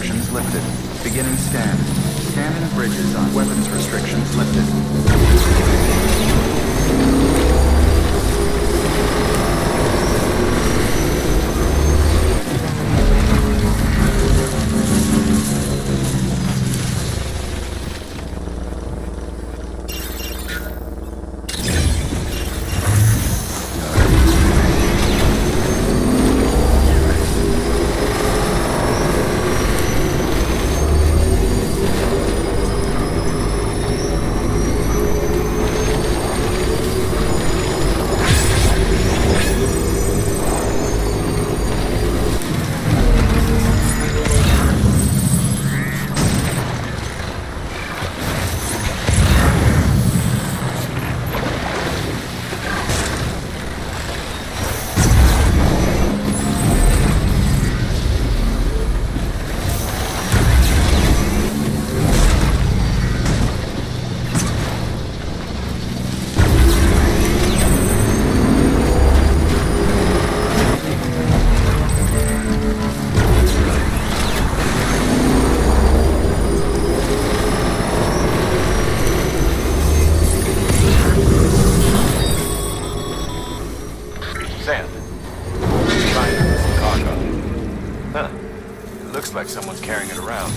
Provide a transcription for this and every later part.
restrictions lifted. Beginning scan. Scanning bridges on weapons restrictions lifted. Looks like someone's carrying it around.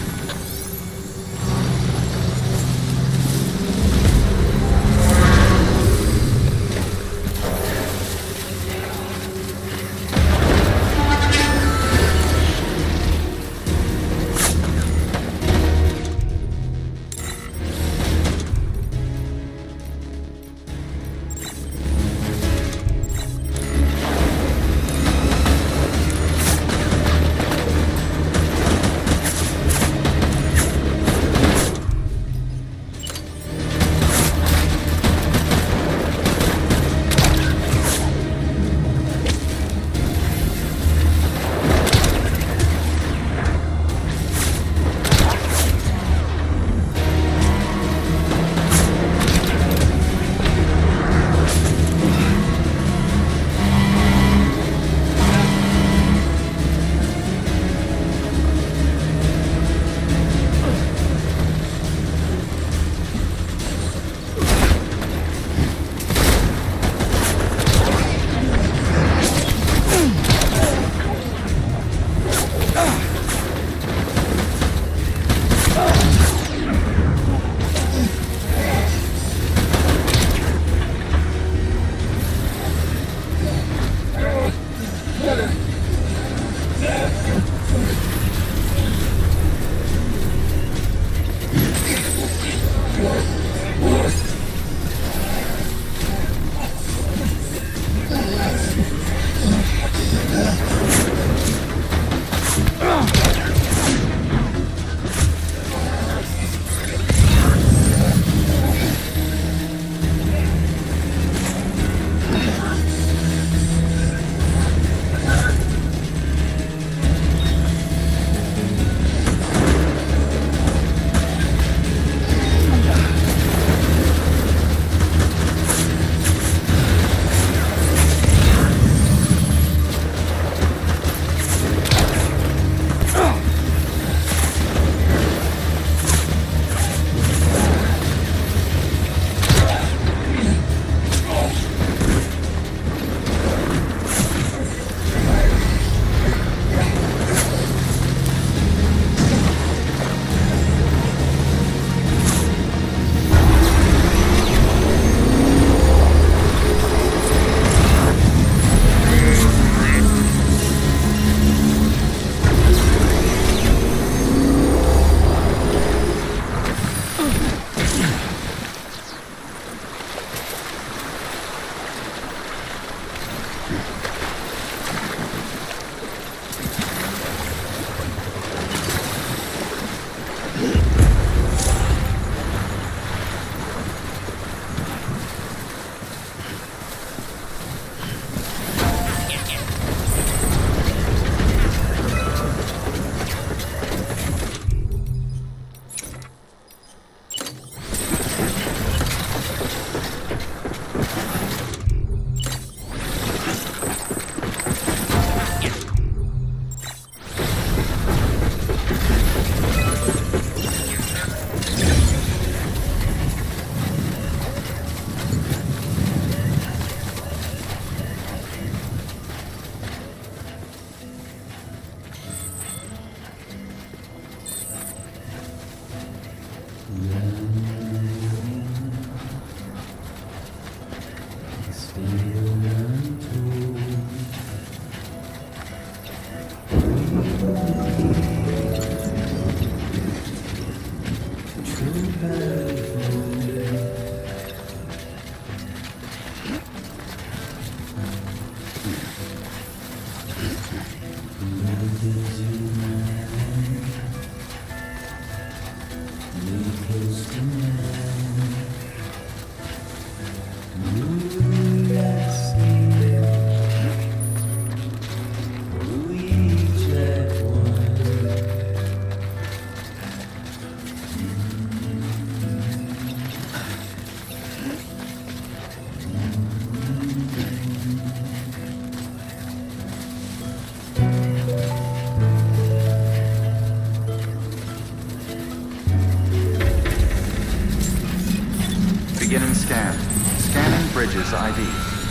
Beginning scan. Scanning bridges ID.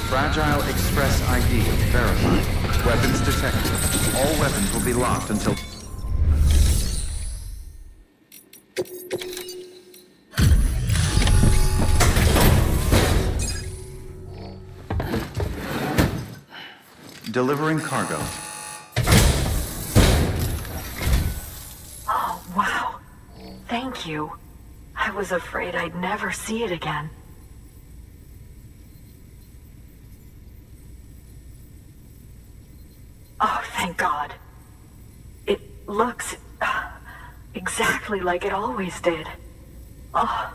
Fragile Express ID verified. Weapons detected. All weapons will be locked until... Delivering cargo. Oh, wow. Thank you. I was afraid I'd never see it again. Oh, thank God. It looks exactly like it always did. Oh,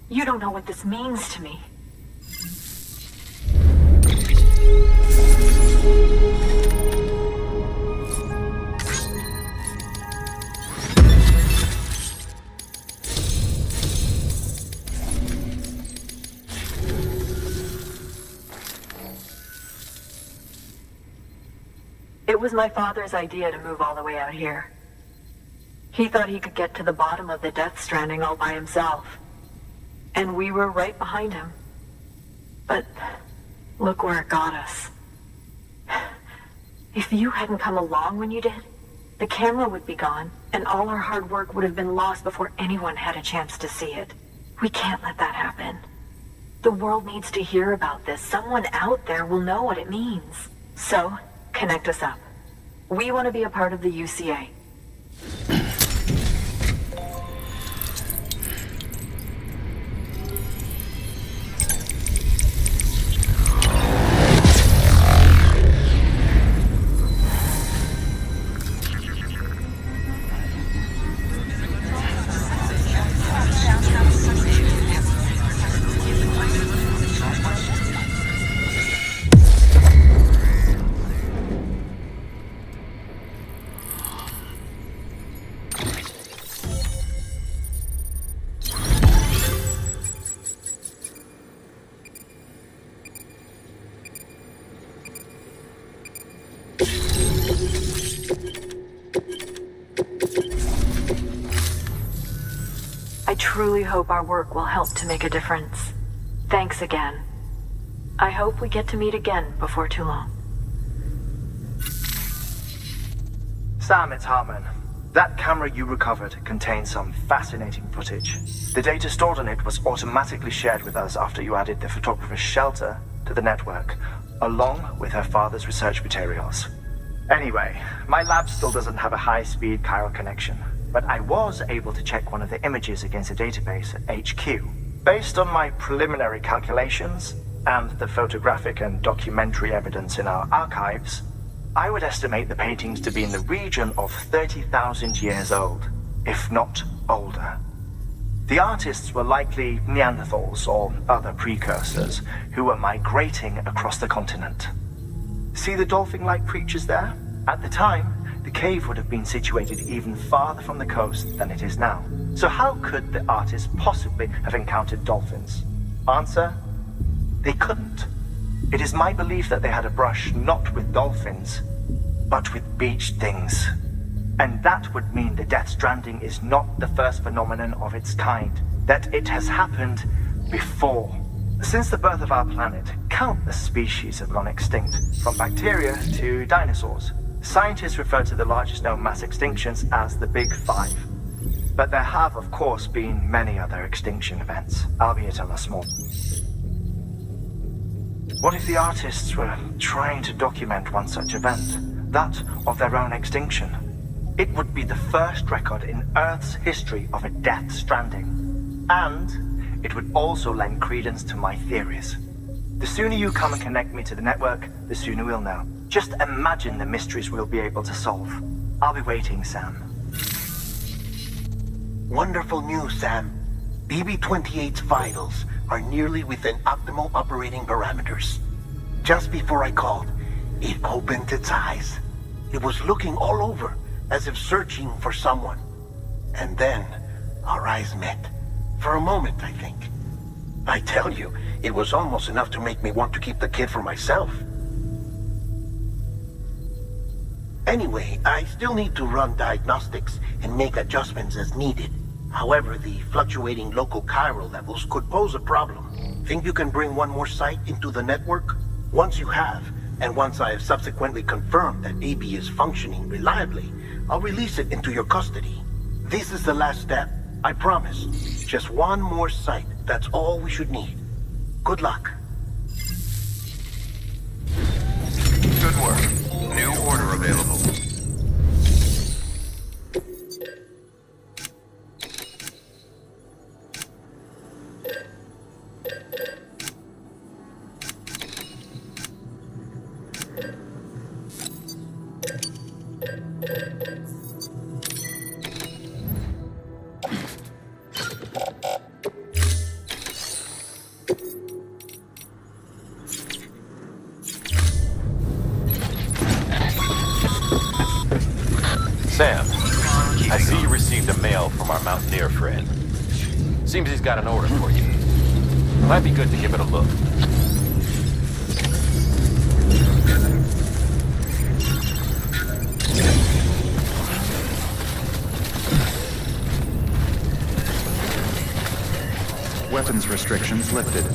you don't know what this means to me. It was my father's idea to move all the way out here. He thought he could get to the bottom of the Death Stranding all by himself. And we were right behind him. But look where it got us. If you hadn't come along when you did, the camera would be gone, and all our hard work would have been lost before anyone had a chance to see it. We can't let that happen. The world needs to hear about this. Someone out there will know what it means. So, connect us up. We want to be a part of the UCA. I truly hope our work will help to make a difference. Thanks again. I hope we get to meet again before too long. Sam, it's Hartman. That camera you recovered contains some fascinating footage. The data stored on it was automatically shared with us after you added the photographer's shelter to the network, along with her father's research materials. Anyway, my lab still doesn't have a high-speed chiral connection, but I was able to check one of the images against a database at HQ. Based on my preliminary calculations and the photographic and documentary evidence in our archives, I would estimate the paintings to be in the region of 30,000 years old, if not older. The artists were likely Neanderthals or other precursors who were migrating across the continent. See the dolphin-like creatures there? At the time, the cave would have been situated even farther from the coast than it is now. So how could the artists possibly have encountered dolphins? Answer: they couldn't. It is my belief that they had a brush not with dolphins, but with beach things. And that would mean the Death Stranding is not the first phenomenon of its kind, that it has happened before. Since the birth of our planet, countless species have gone extinct, from bacteria to dinosaurs. Scientists refer to the largest known mass extinctions as the Big Five. But there have, of course, been many other extinction events, albeit on a small. What if the artists were trying to document one such event, that of their own extinction? It would be the first record in Earth's history of a Death Stranding. And it would also lend credence to my theories. The sooner you come and connect me to the network, the sooner we'll know. Just imagine the mysteries we'll be able to solve. I'll be waiting, Sam. Wonderful news, Sam. BB-28's vitals are nearly within optimal operating parameters. Just before I called, it opened its eyes. It was looking all over, as if searching for someone. And then, our eyes met. For a moment, I think. I tell you, it was almost enough to make me want to keep the kid for myself. Anyway, I still need to run diagnostics and make adjustments as needed. However, the fluctuating local chiral levels could pose a problem. Think you can bring one more site into the network? Once you have, and once I have subsequently confirmed that AB is functioning reliably, I'll release it into your custody. This is the last step, I promise. Just one more site, that's all we should need. Good luck. Good work. New order available. Sam, I see you received a mail from our Mountaineer friend. Seems he's got an order for you. Might be good to give it a look. Weapons restrictions lifted.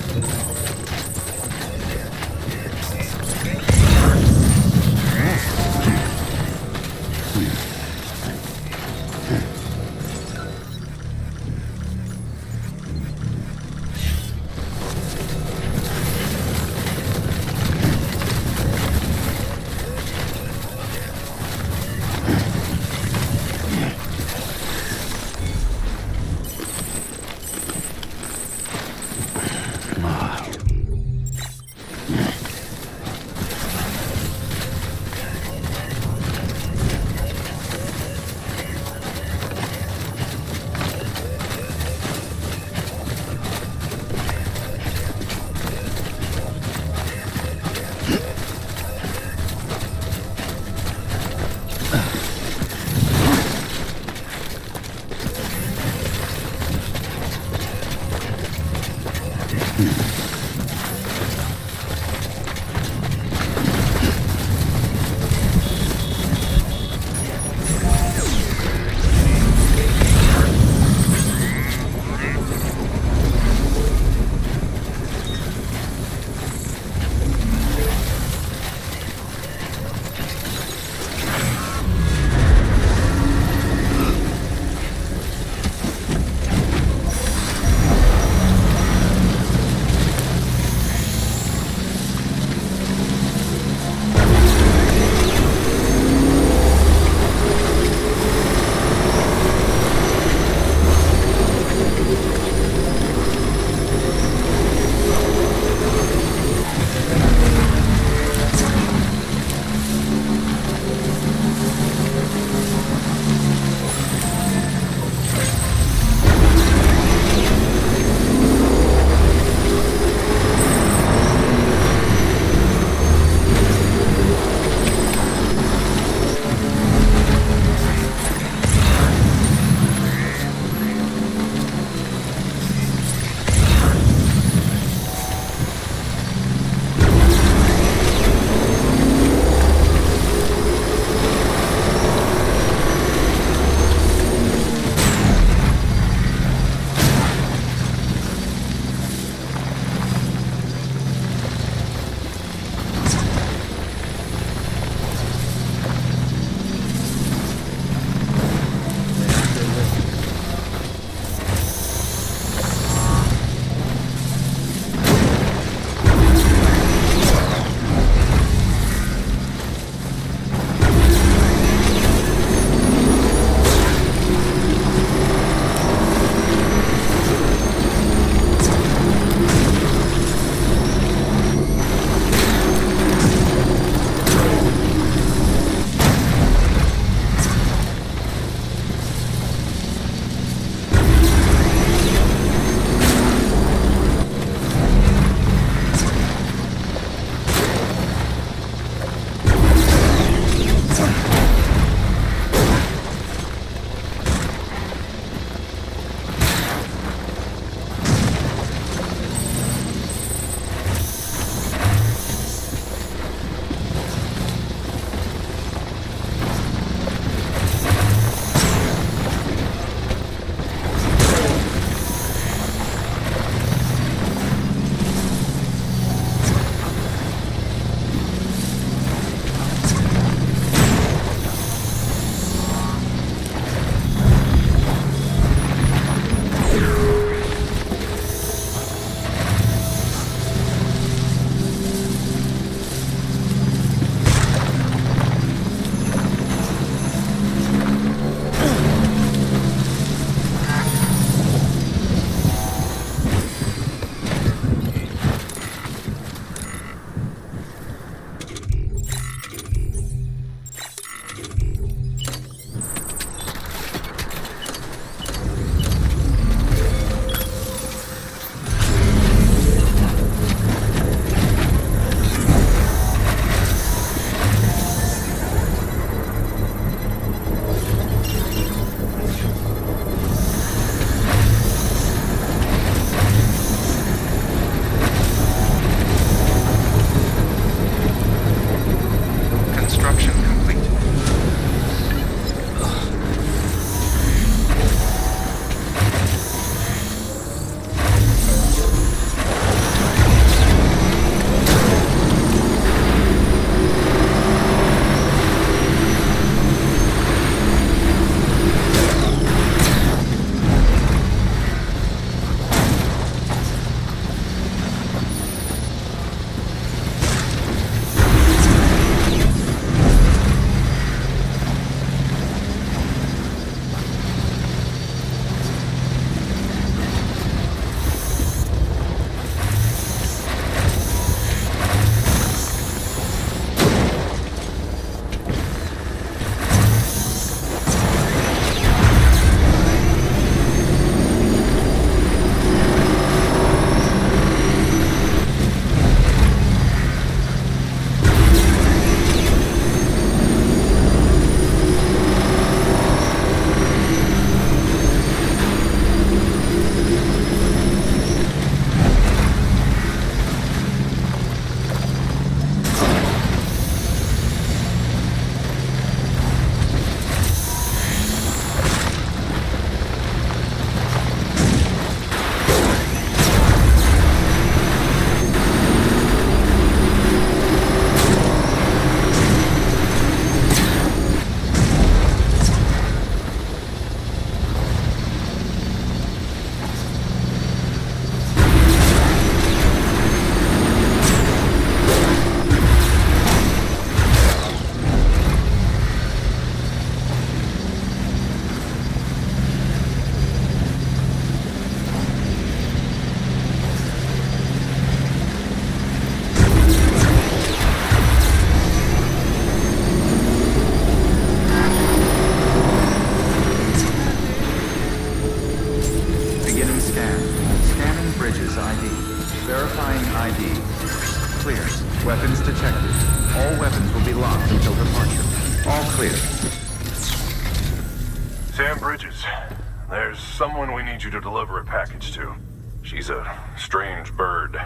there's someone we need you to deliver a package to. She's a strange bird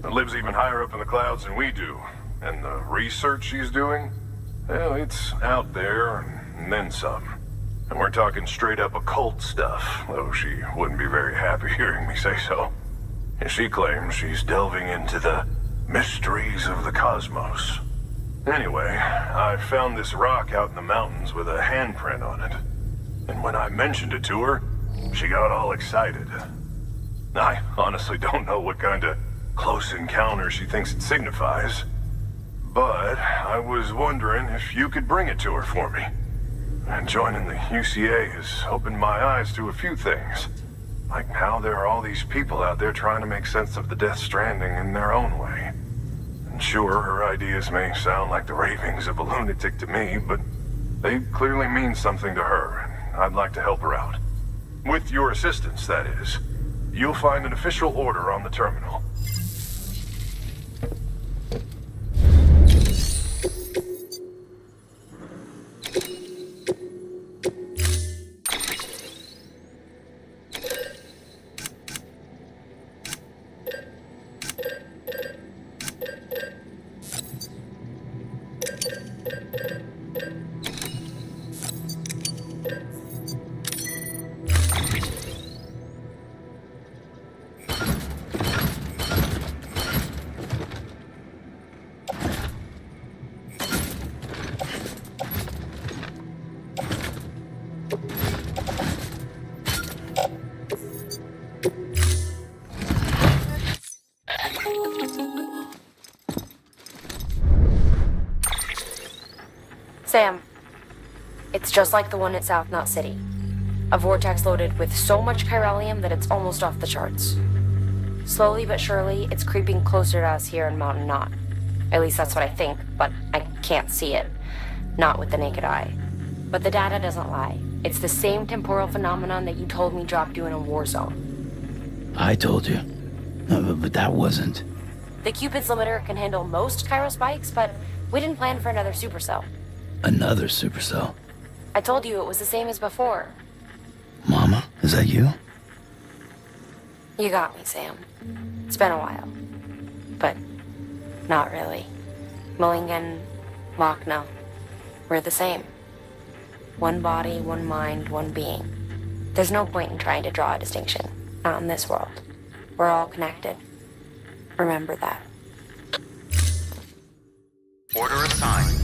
that lives even higher up in the clouds than we do. And the research she's doing, well, it's out there and then some. And we're talking straight up occult stuff, though she wouldn't be very happy hearing me say so. And she claims she's delving into the mysteries of the cosmos. Anyway, I found this rock out in the mountains with a handprint on it. And when I mentioned it to her, she got all excited. I honestly don't know what kind of close encounter she thinks it signifies. But I was wondering if you could bring it to her for me. And joining the UCA has opened my eyes to a few things. Like how there are all these people out there trying to make sense of the Death Stranding in their own way. And sure, her ideas may sound like the ravings of a lunatic to me, but they clearly mean something to her, and I'd like to help her out. With your assistance, that is. You'll find an official order on the terminal. Sam, it's just like the one at South Knot City. A vortex loaded with so much chiralium that it's almost off the charts. Slowly but surely, it's creeping closer to us here in Mountain Knot. At least that's what I think, but I can't see it. Not with the naked eye. But the data doesn't lie. It's the same temporal phenomenon that you told me dropped you in a war zone. I told you. But that wasn't. The Cupid's limiter can handle most chiral spikes, but we didn't plan for another supercell. Another supercell. I told you it was the same as before. Mama, is that you? You got me, Sam. It's been a while. But not really. Mulligan, Lochna, we're the same. One body, one mind, one being. There's no point in trying to draw a distinction. Not in this world. We're all connected. Remember that. Order assigned.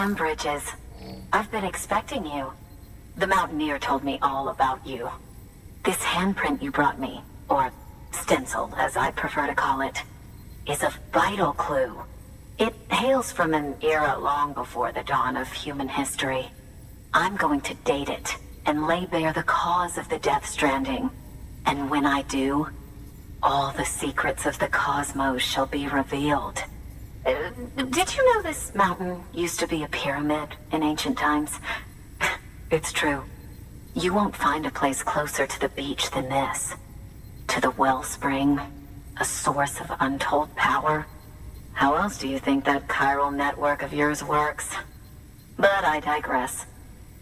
Sam Bridges. I've been expecting you. The Mountaineer told me all about you. This handprint you brought me, or stencil, as I prefer to call it, is a vital clue. It hails from an era long before the dawn of human history. I'm going to date it and lay bare the cause of the Death Stranding. And when I do, all the secrets of the cosmos shall be revealed. Did you know this mountain used to be a pyramid in ancient times? It's true. You won't find a place closer to the beach than this. To the wellspring, a source of untold power. How else do you think that chiral network of yours works? But I digress.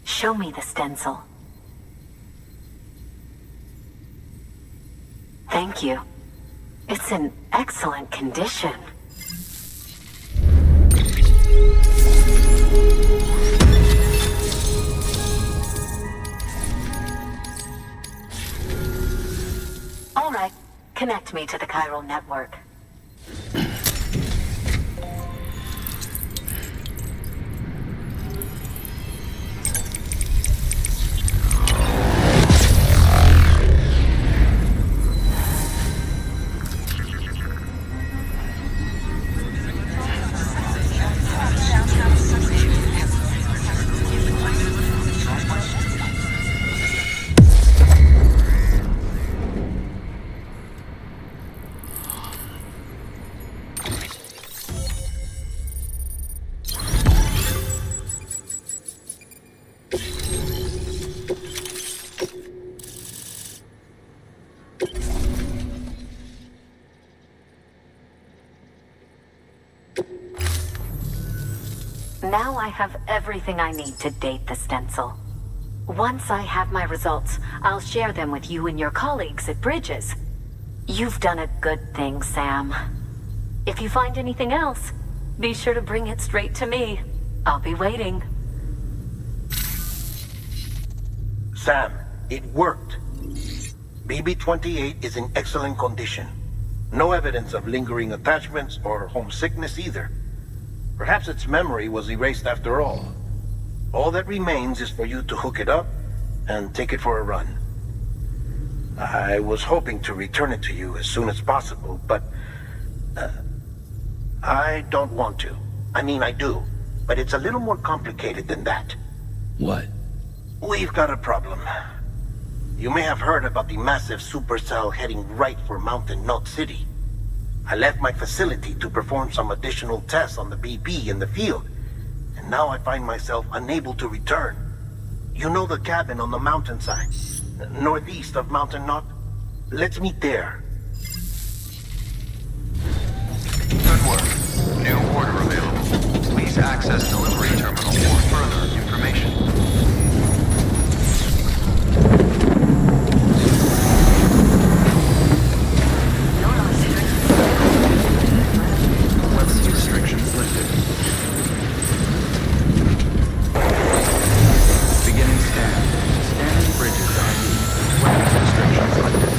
Show me the stencil. Thank you. It's in excellent condition. All right. Connect me to the chiral network. Now I have everything I need to date the stencil. Once I have my results, I'll share them with you and your colleagues at Bridges. You've done a good thing, Sam. If you find anything else, be sure to bring it straight to me. I'll be waiting. Sam, it worked. BB-28 is in excellent condition. No evidence of lingering attachments or homesickness either. Perhaps its memory was erased after all. All that remains is for you to hook it up and take it for a run. I was hoping to return it to you as soon as possible, but I don't want to. I mean, I do, but it's a little more complicated than that. What? We've got a problem. You may have heard about the massive supercell heading right for Mountain Knot City. I left my facility to perform some additional tests on the BB in the field, and now I find myself unable to return. You know the cabin on the mountainside, northeast of Mountain Knot? Let's meet there. Good work. New order available. Please access delivery terminal for further information. Weapons restrictions lifted. Beginning scan. Scanning Bridges ID. Weapons restrictions lifted.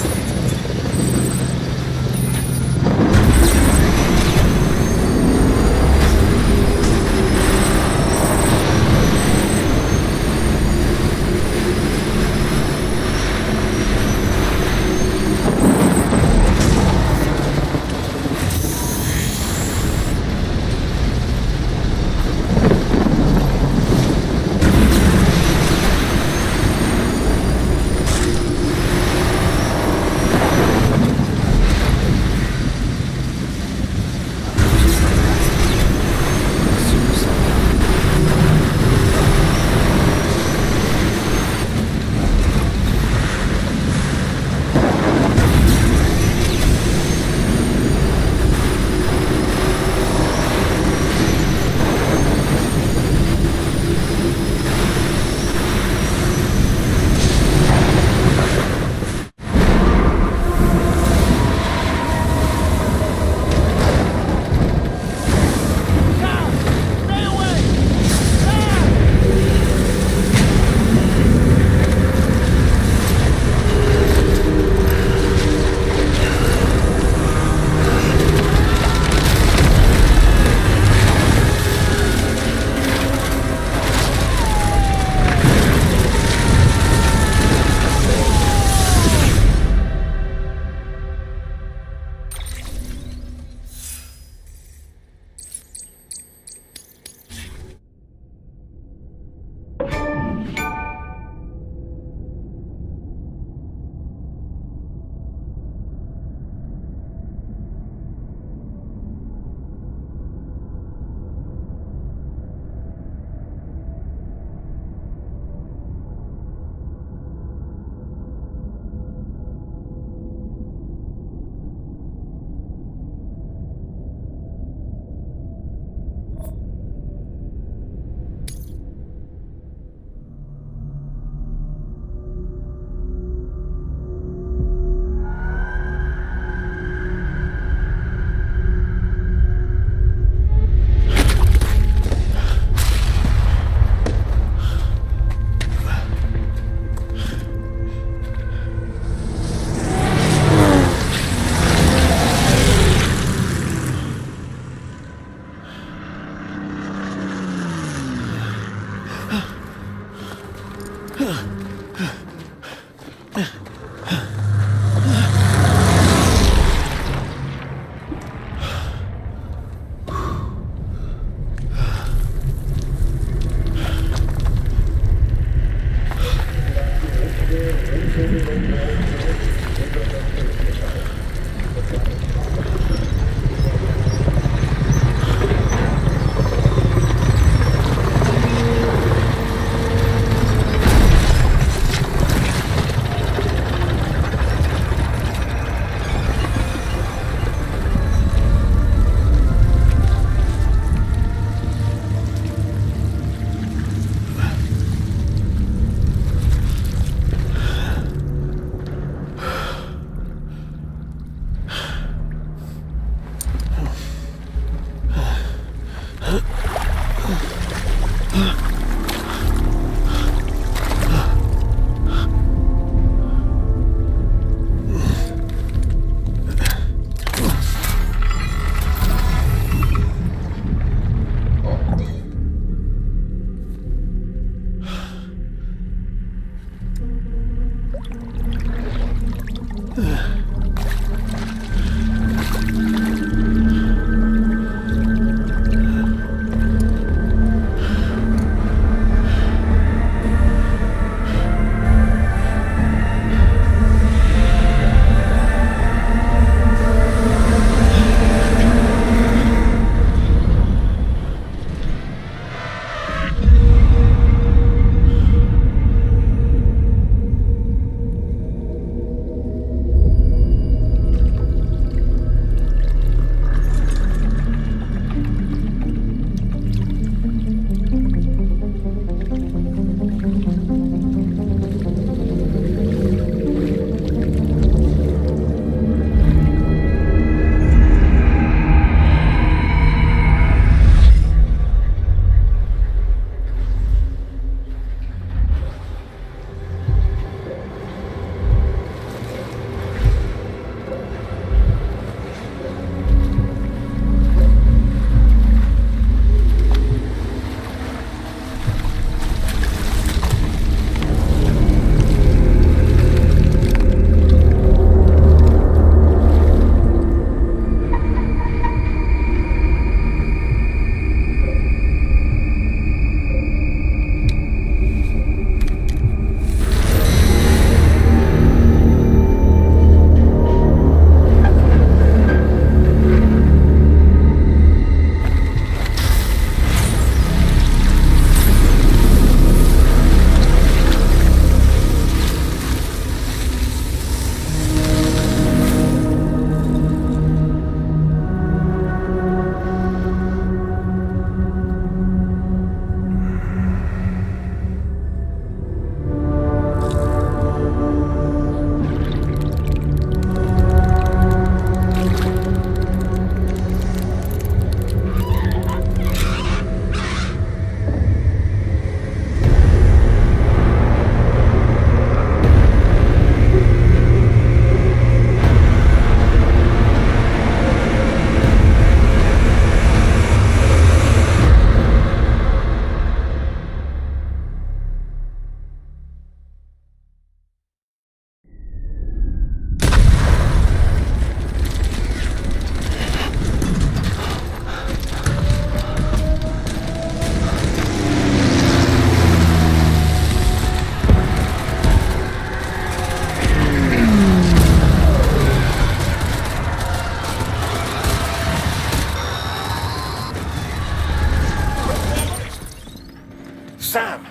Sam!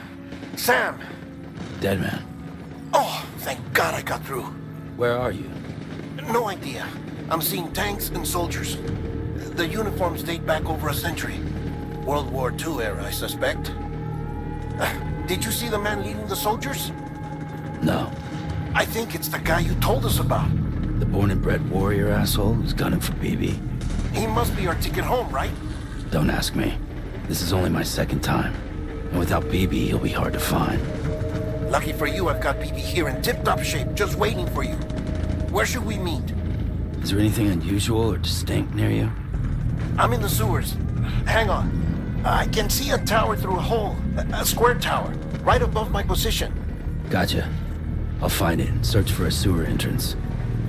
Sam! Dead man. Oh, thank God I got through. Where are you? No idea. I'm seeing tanks and soldiers. The uniforms date back over a century. World War II era, I suspect. Did you see the man leading the soldiers? No. I think it's the guy you told us about. The born and bred warrior asshole who's gunning for BB. He must be our ticket home, right? Don't ask me. This is only my second time. And without BB, he'll be hard to find. Lucky for you, I've got BB here in tip-top shape, just waiting for you. Where should we meet? Is there anything unusual or distinct near you? I'm in the sewers. Hang on. I can see a tower through a hole. A square tower, right above my position. Gotcha. I'll find it and search for a sewer entrance.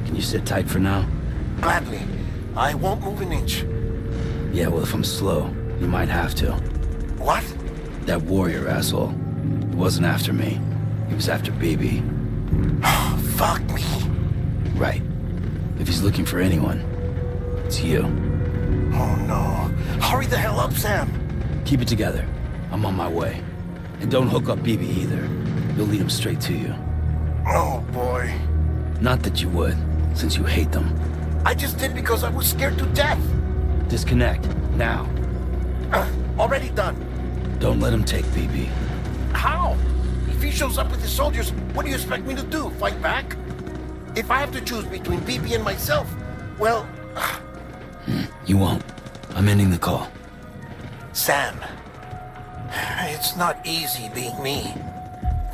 Can you sit tight for now? Gladly. I won't move an inch. Yeah, well, if I'm slow, you might have to. What? That warrior asshole. He wasn't after me. He was after BB. Fuck me. Right. If he's looking for anyone, it's you. Oh no. Hurry the hell up, Sam. Keep it together. I'm on my way. And don't hook up BB either. You'll lead him straight to you. Oh boy. Not that you would, since you hate them. I just did because I was scared to death. Disconnect, now. Already done. Don't let him take BB. How? If he shows up with his soldiers, what do you expect me to do? Fight back? If I have to choose between BB and myself, well... You won't. I'm ending the call. Sam, it's not easy being me.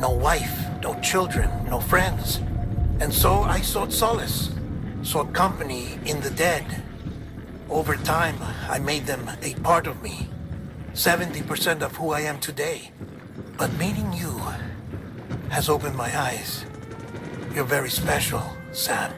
No wife, no children, no friends. And so I sought solace, sought company in the dead. Over time, I made them a part of me. 70% of who I am today. But meeting you has opened my eyes. You're very special, Sam.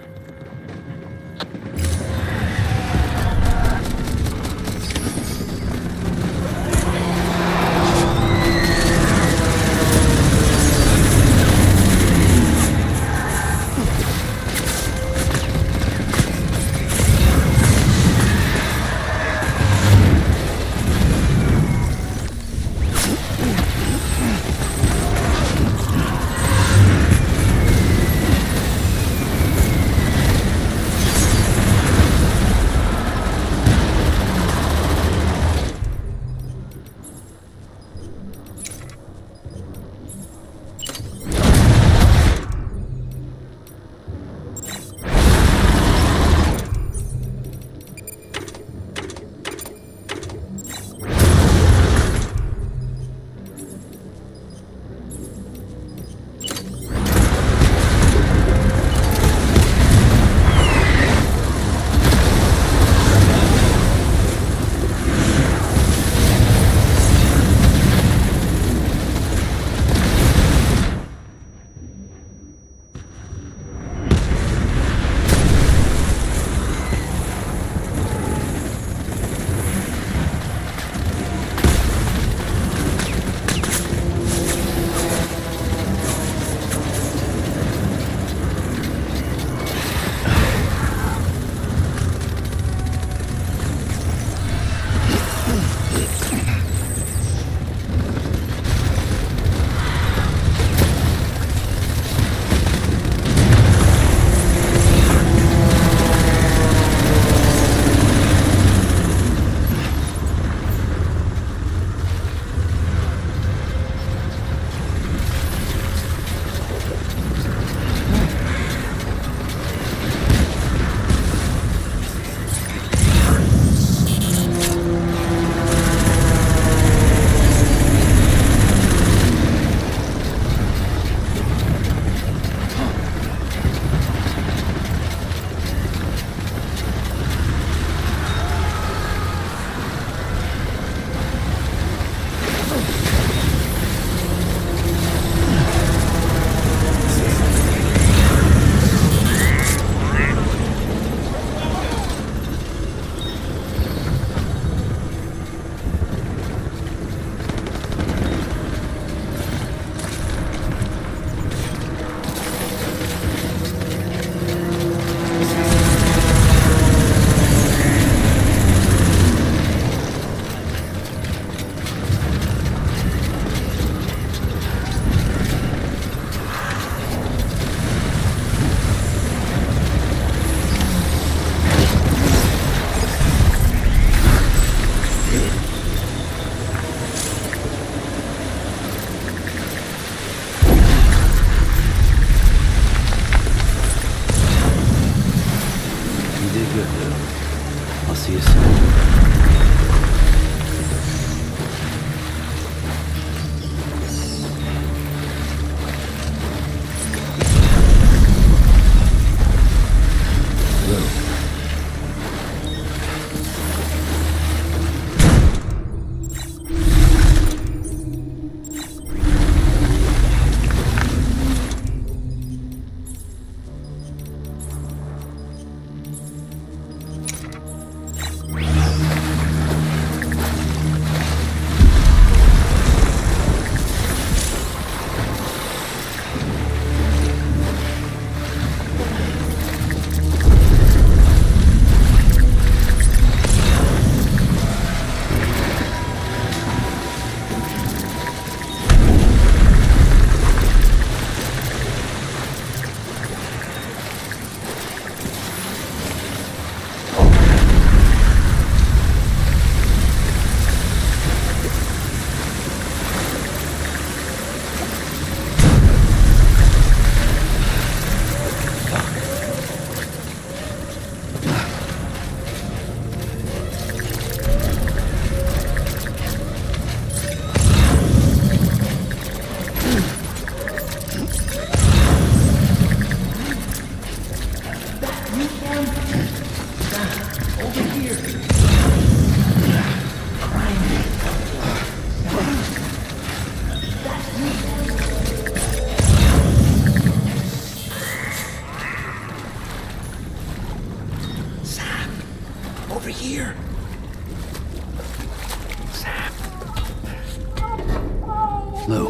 Lou.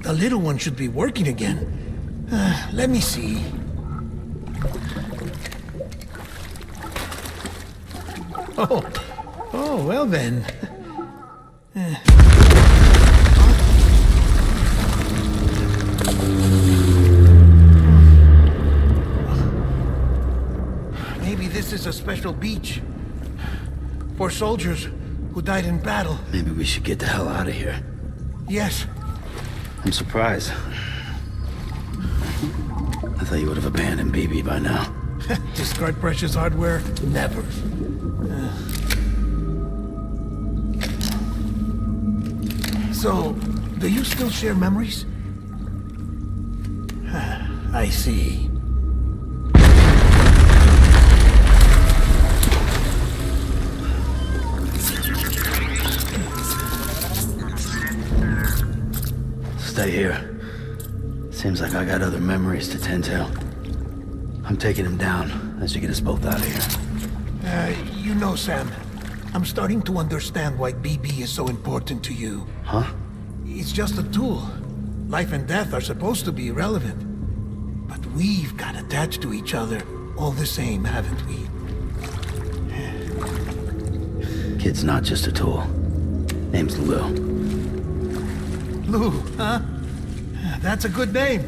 The little one should be working again. Let me see. Oh, well then. Maybe this is a special beach for soldiers who died in battle. Maybe we should get the hell out of here. Yes. I'm surprised. I thought you would have abandoned BB by now. Discard precious hardware? Never. So, do you still share memories? I see. Stay here. Seems like I got other memories to tend to. I'm taking him down. That should get us both out of here. You know, Sam, I'm starting to understand why BB is so important to you. Huh? It's just a tool. Life and death are supposed to be irrelevant. But we've got attached to each other all the same, haven't we? Kid's not just a tool. Name's Lou. Lou, huh? That's a good name.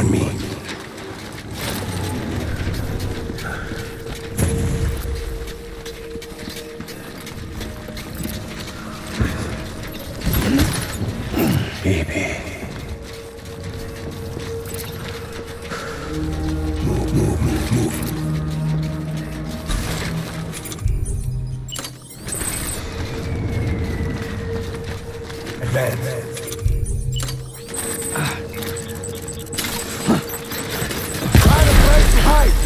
on me. Baby. Move. Advance. Find a place to hide!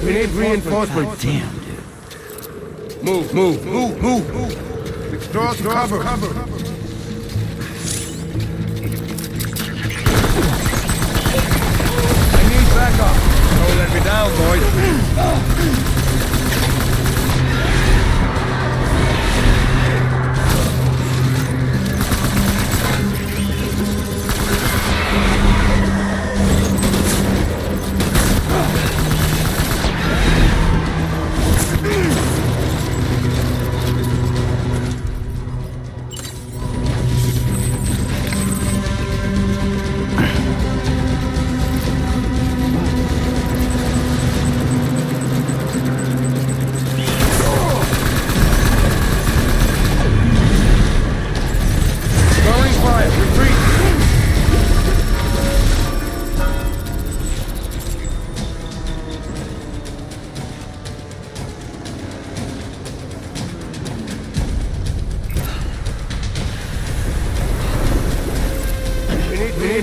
We need reinforcements. Damn, dude. Move. Withdraw to cover. I need backup. Don't let me down, boys.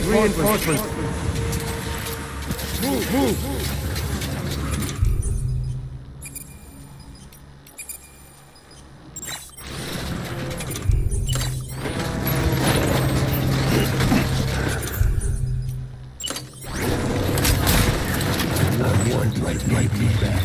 Reinforcements. Move. I want my be back.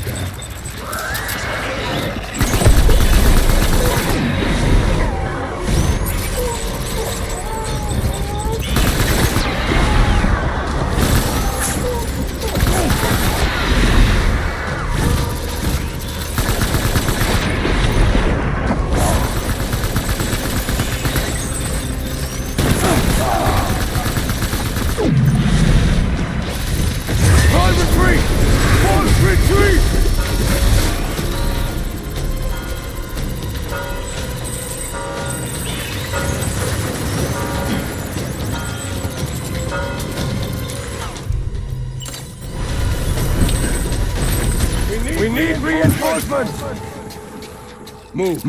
We need reinforcements! Move.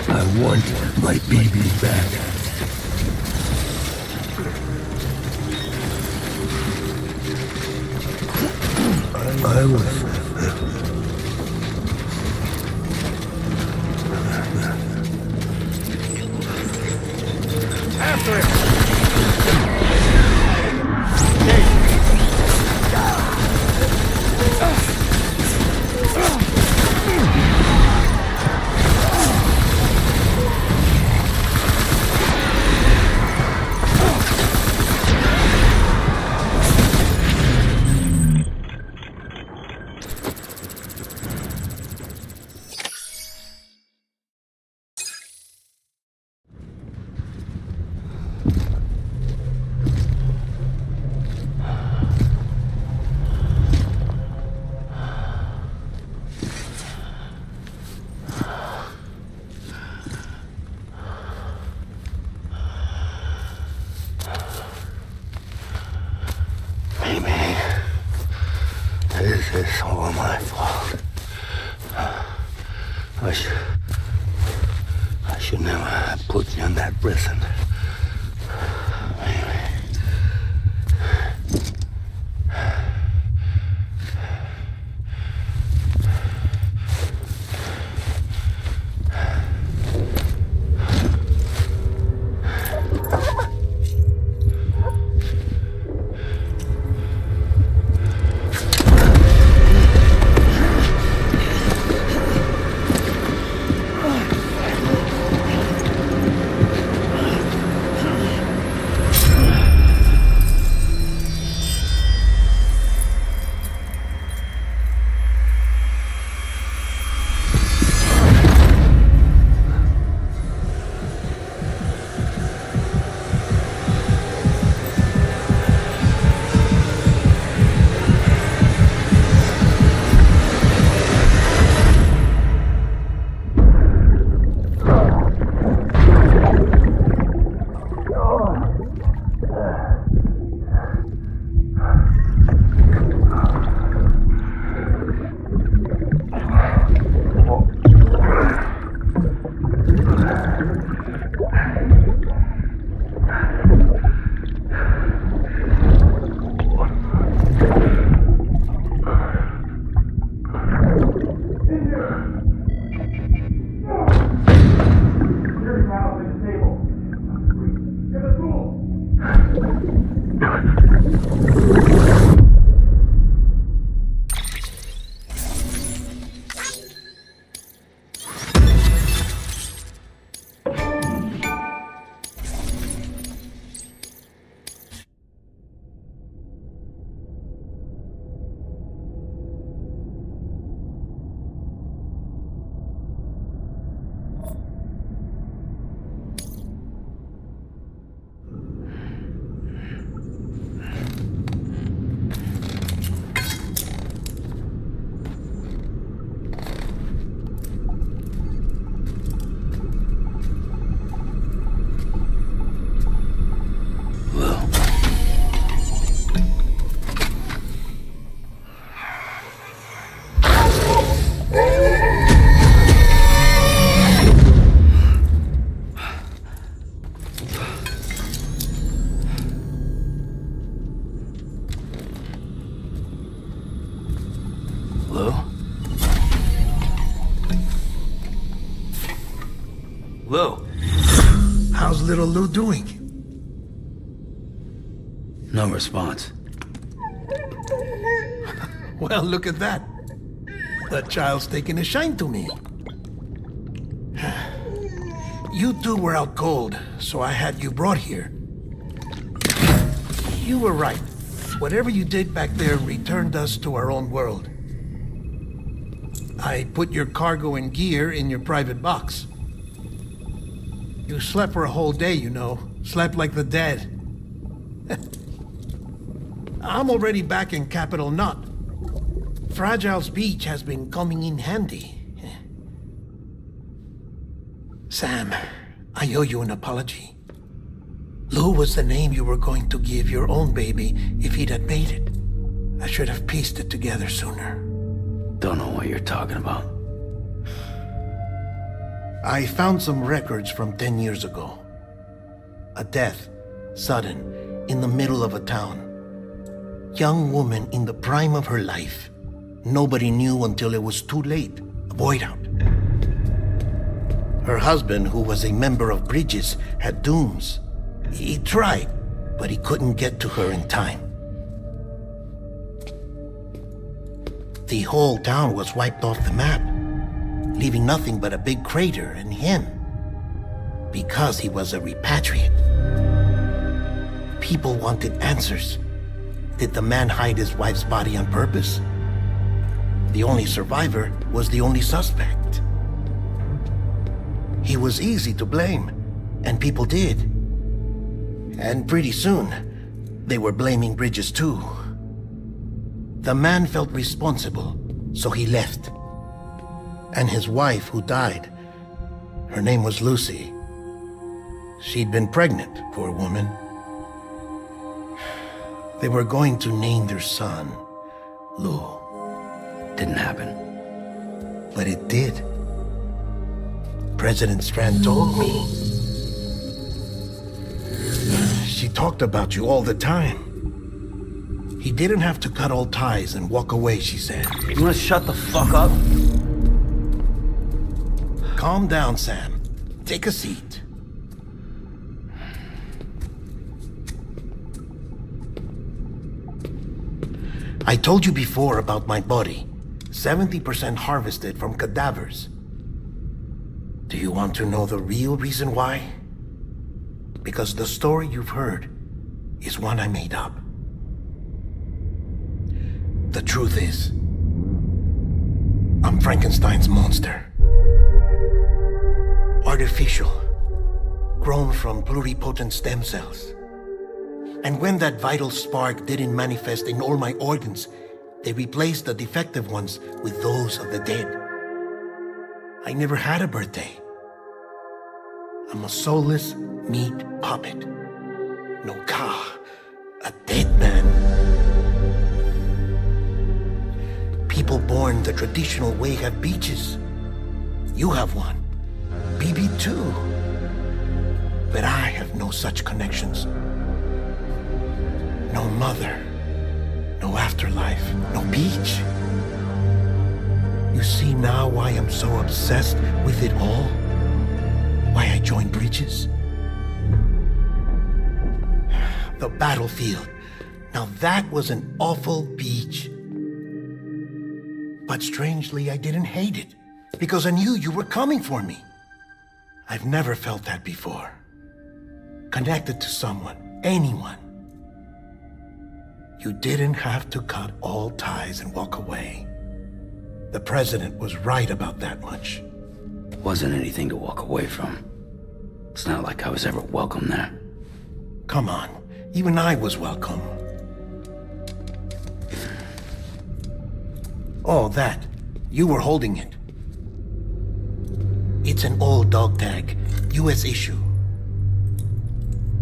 I want my baby back. I was... After it! This is all my fault. I should never have put you in that prison. Lou. How's little Lou doing? No response. Well, look at that. That child's taking a shine to me. You two were out cold, so I had you brought here. You were right. Whatever you did back there returned us to our own world. I put your cargo and gear in your private box. You slept for a whole day, you know. Slept like the dead. I'm already back in Capital Knot. Fragile's beach has been coming in handy. Sam, I owe you an apology. Lou was the name you were going to give your own baby if he'd had made it. I should have pieced it together sooner. Don't know what you're talking about. I found some records from 10 years ago. A death, sudden, in the middle of a town. Young woman in the prime of her life. Nobody knew until it was too late. A void out. Her husband, who was a member of Bridges, had dooms. He tried, but he couldn't get to her in time. The whole town was wiped off the map, leaving nothing but a big crater and him, because he was a repatriate. People wanted answers. Did the man hide his wife's body on purpose? The only survivor was the only suspect. He was easy to blame, and people did. And pretty soon, they were blaming Bridges too. The man felt responsible, so he left. And his wife, who died, her name was Lucy. She'd been pregnant, poor woman. They were going to name their son Lou. Didn't happen. But it did. President Strand told me. She talked about you all the time. He didn't have to cut all ties and walk away, she said. You wanna shut the fuck up? Calm down, Sam. Take a seat. I told you before about my body. 70% harvested from cadavers. Do you want to know the real reason why? Because the story you've heard is one I made up. The truth is, I'm Frankenstein's monster. Artificial, grown from pluripotent stem cells. And when that vital spark didn't manifest in all my organs, they replaced the defective ones with those of the dead. I never had a birthday. I'm a soulless meat puppet. No ka, a dead man. People born the traditional way have beaches. You have one. BB too. But I have no such connections. No mother, no afterlife, no beach. You see now why I'm so obsessed with it all? Why I joined Bridges? The battlefield, Now that was an awful beach. But strangely, I didn't hate it, because I knew you were coming for me. I've never felt that before. Connected to someone, anyone. You didn't have to cut all ties and walk away. The president was right about that much. Wasn't anything to walk away from. It's not like I was ever welcome there. Come on, even I was welcome. Oh, that. You were holding it. It's an old dog tag, US issue.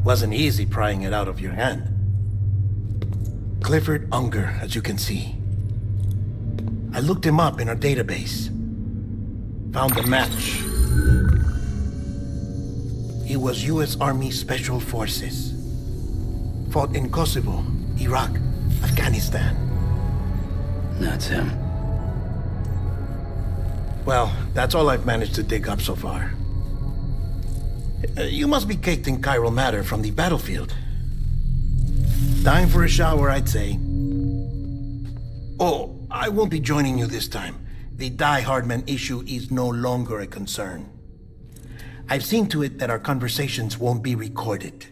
Wasn't easy prying it out of your hand. Clifford Unger, as you can see. I looked him up in our database. Found a match. He was US Army Special Forces. Fought in Kosovo, Iraq, Afghanistan. That's him. Well, that's all I've managed to dig up so far. You must be caked in chiral matter from the battlefield. Time for a shower, I'd say. Oh, I won't be joining you this time. The Die Hardman issue is no longer a concern. I've seen to it that our conversations won't be recorded.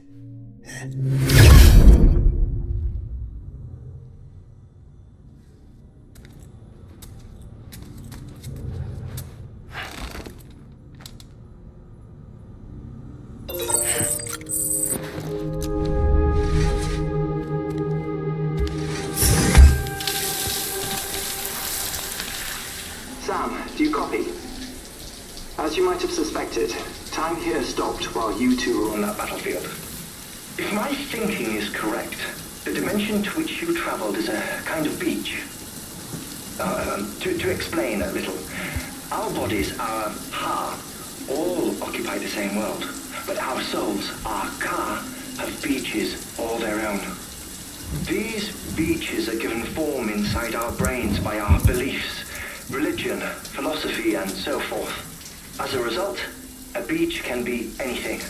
Sam, do you copy? As you might have suspected, time here stopped while you two were on that battlefield. If my thinking is correct, the dimension to which you traveled is a kind of beach. To explain a little, our bodies, our ha, all occupy the same world, but our souls, our ka, have beaches all their own. These beaches are given form inside our brains by our beliefs, religion, philosophy, and so forth. As a result, a beach can be anything,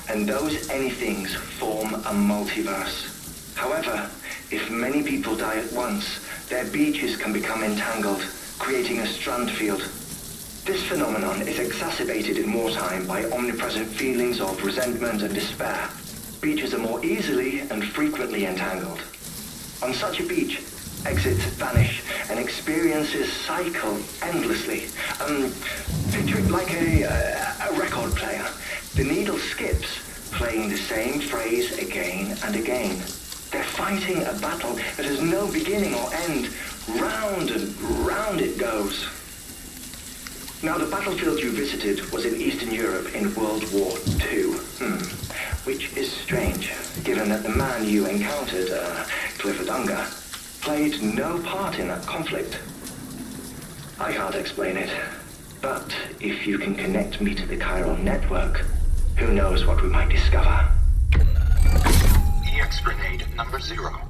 and those anythings form a multiverse. However, if many people die at once, their beaches can become entangled, creating a strand field. This phenomenon is exacerbated in wartime by omnipresent feelings of resentment and despair. Beaches are more easily and frequently entangled. On such a beach, exits vanish and experiences cycle endlessly. Picture it like a record player. The needle skips, playing the same phrase again and again. They're fighting a battle that has no beginning or end. Round and round it goes. Now, the battlefield you visited was in Eastern Europe in World War II. Which is strange, given that the man you encountered, Clifford Unger, played no part in that conflict. I can't explain it, but if you can connect me to the chiral network, who knows what we might discover. EX grenade number 0.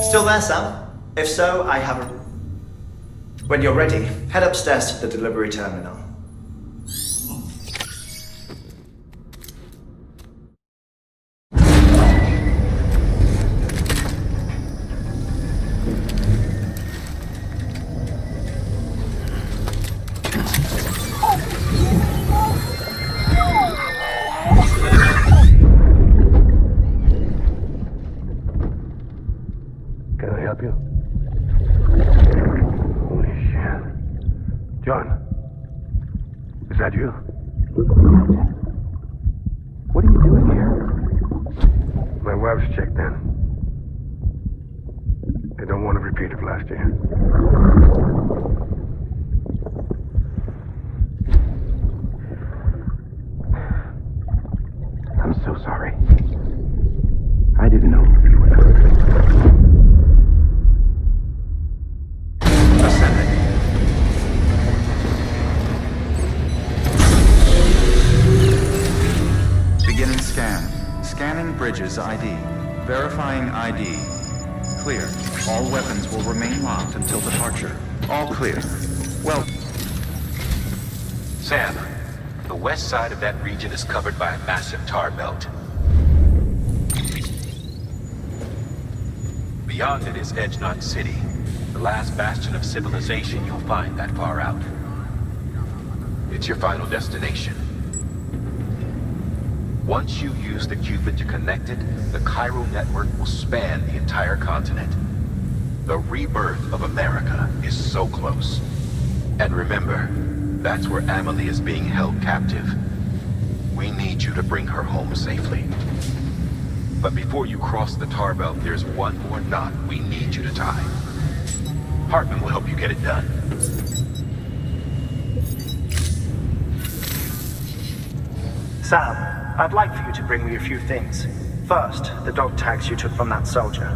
Still there, Sam? If so, I have a... When you're ready, head upstairs to the delivery terminal. Can I help you? Holy shit. John, is that you? What are you doing here? My wife's checked in. They don't want a repeat of last year. I'm so sorry. I didn't know you were there. Beginning scan. Scanning bridges ID. Verifying ID. Clear. All weapons will remain locked until departure. All clear. Well, Sam, the west side of that region is covered by a massive tar belt. Beyond it is Edgenot City, the last bastion of civilization you'll find that far out. It's your final destination. Once you use the Cupid to connect it, the Cairo network will span the entire continent. The rebirth of America is so close. And remember, that's where Amelie is being held captive. We need you to bring her home safely. But before you cross the tar belt, there's one more knot we need you to tie. Hartman will help you get it done. Sam, I'd like for you to bring me a few things. First, the dog tags you took from that soldier.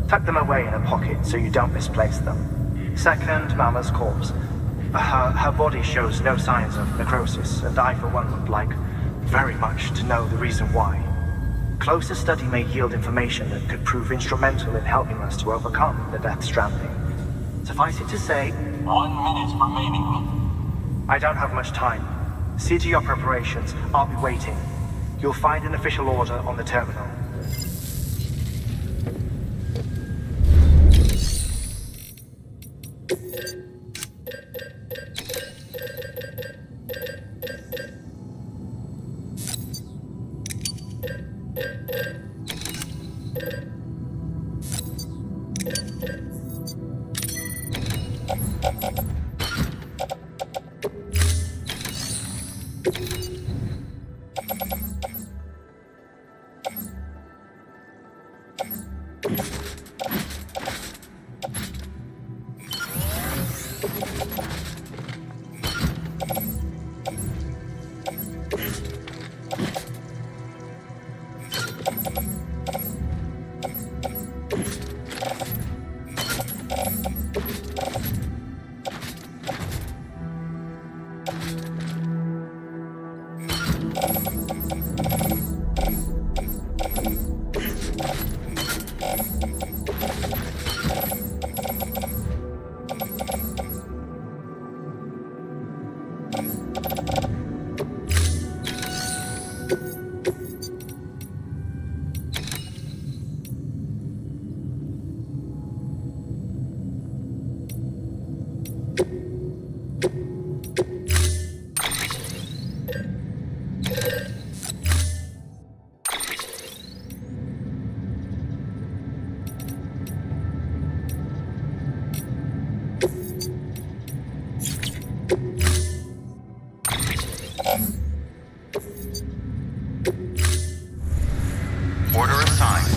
Tuck them away in a pocket so you don't misplace them. Second, Mama's corpse. Her body shows no signs of necrosis, and I, for one, would like very much to know the reason why. Closer study may yield information that could prove instrumental in helping us to overcome the Death Stranding. Suffice it to say, 1 minute remaining. I don't have much time. See to your preparations. I'll be waiting. You'll find an official order on the terminal. Order assigned.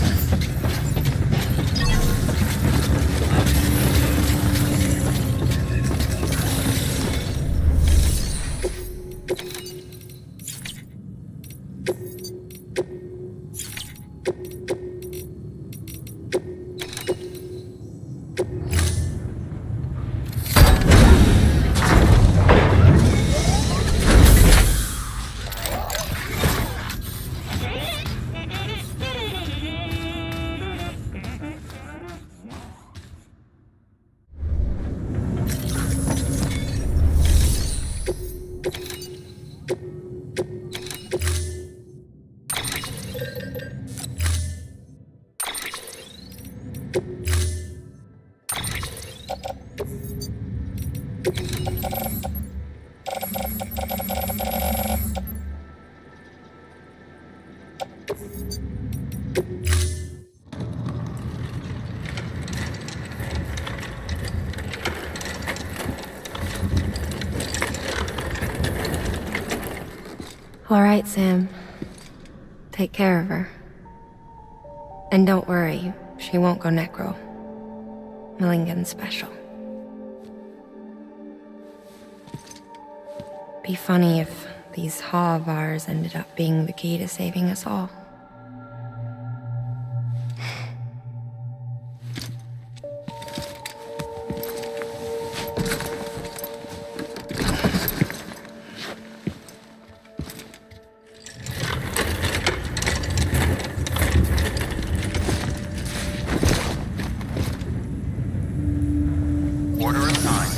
All right, Sam. Take care of her. And don't worry, she won't go necro. Millingan's special. Be funny if these Ha of ours ended up being the key to saving us all. Order assigned.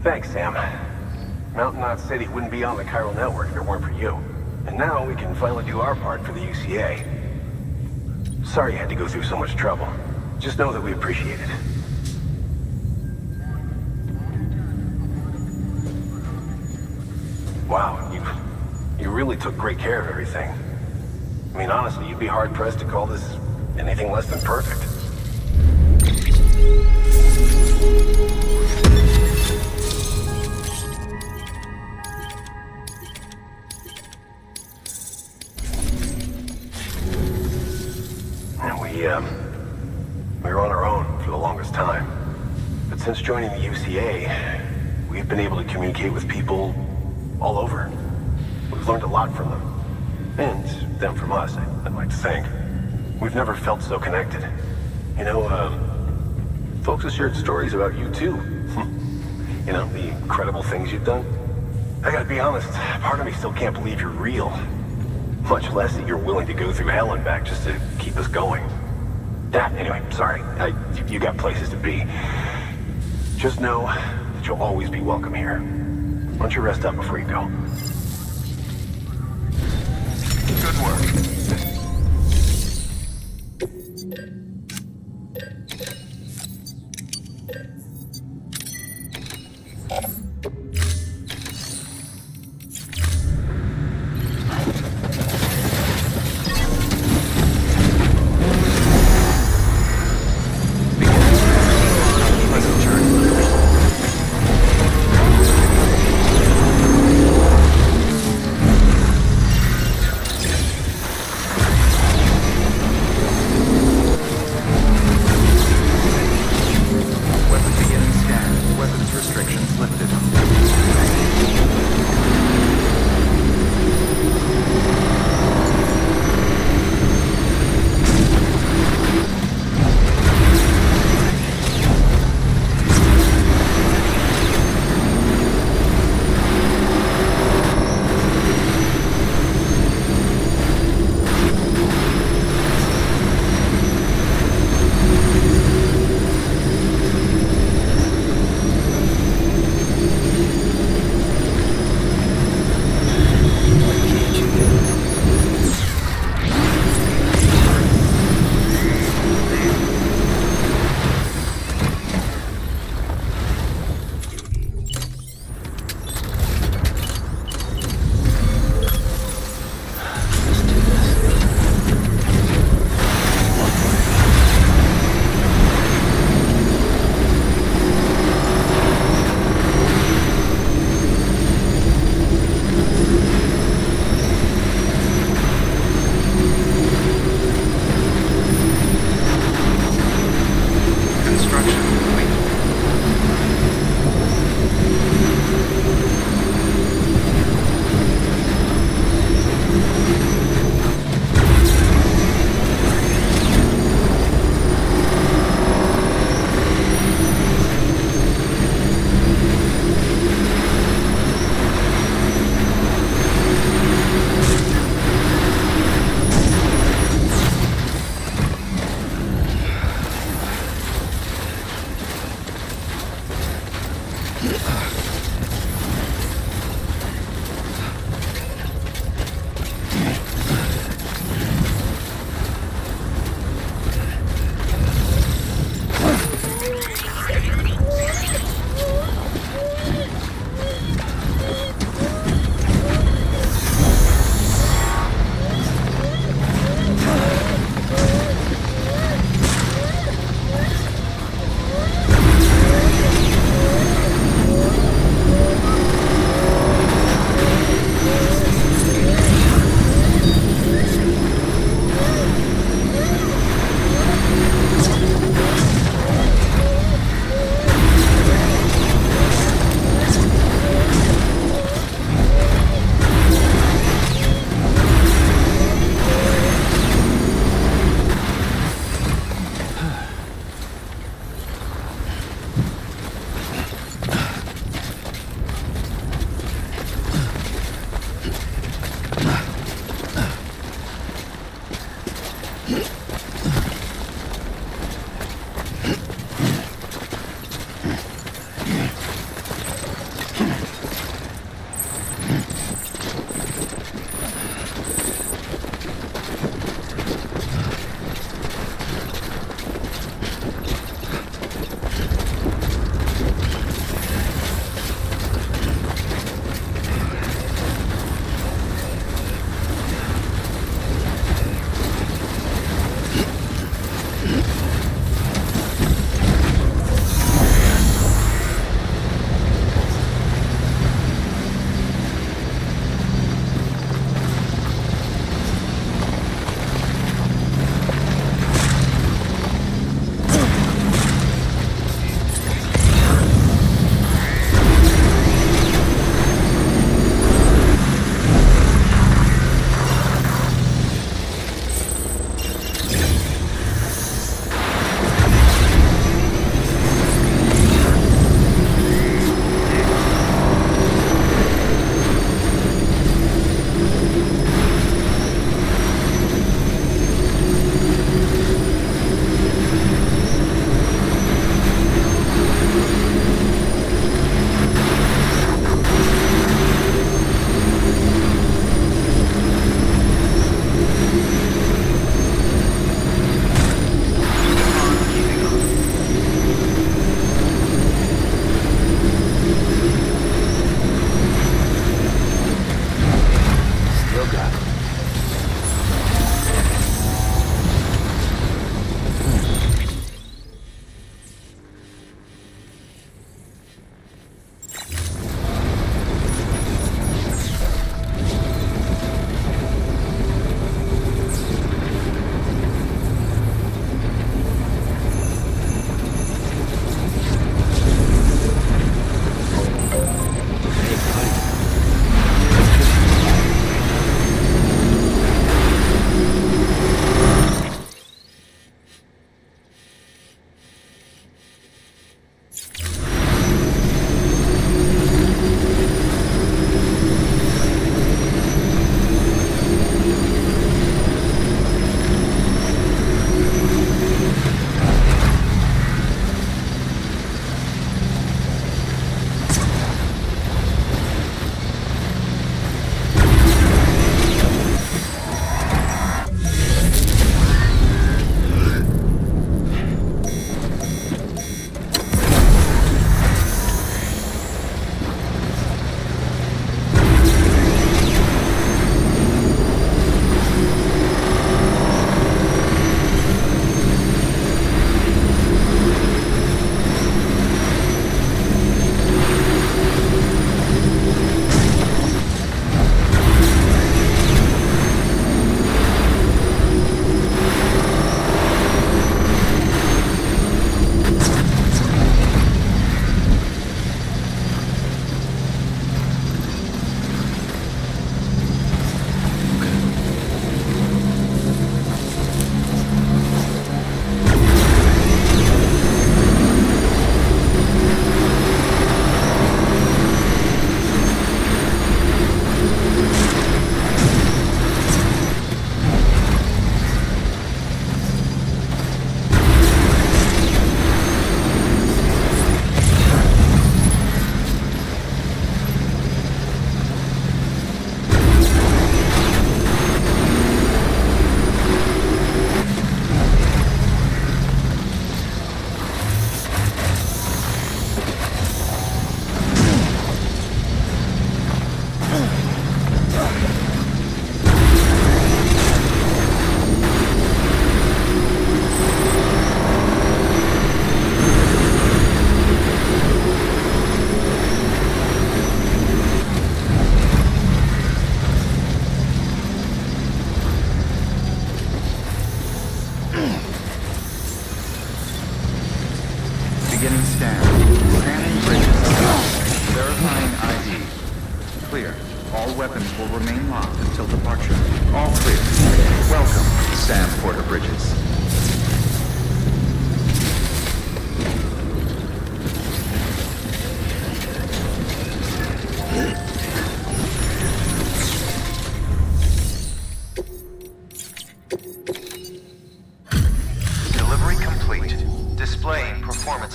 Thanks, Sam. Mountain Knot City wouldn't be on the chiral network if it weren't for you. And now we can finally do our part for the UCA. Sorry you had to go through so much trouble. Just know that we appreciate it. Wow, you really took great care of everything. I mean, honestly, you'd be hard-pressed to call this anything less than perfect. And we were on our own for the longest time. But since joining the UCA, we've been able to communicate with people all over. We've learned a lot from them. And them from us, I'd like to think. We've never felt so connected. You know, folks have shared stories about you too. You know, the incredible things you've done. I gotta be honest, part of me still can't believe you're real. Much less that you're willing to go through hell and back just to keep us going. Anyway, sorry. You got places to be. Just know that you'll always be welcome here. Why don't you rest up before you go? Good work.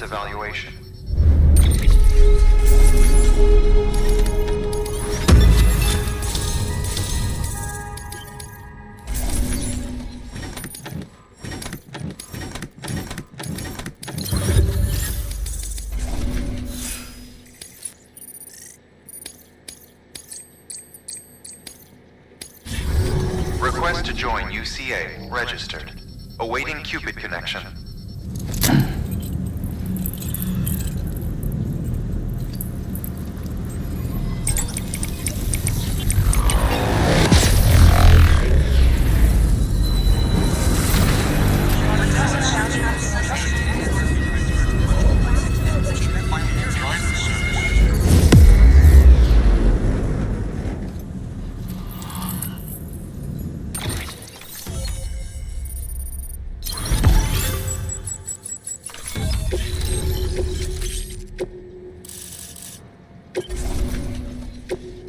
evaluation. Request to join UCA. Registered. Awaiting Cupid connection.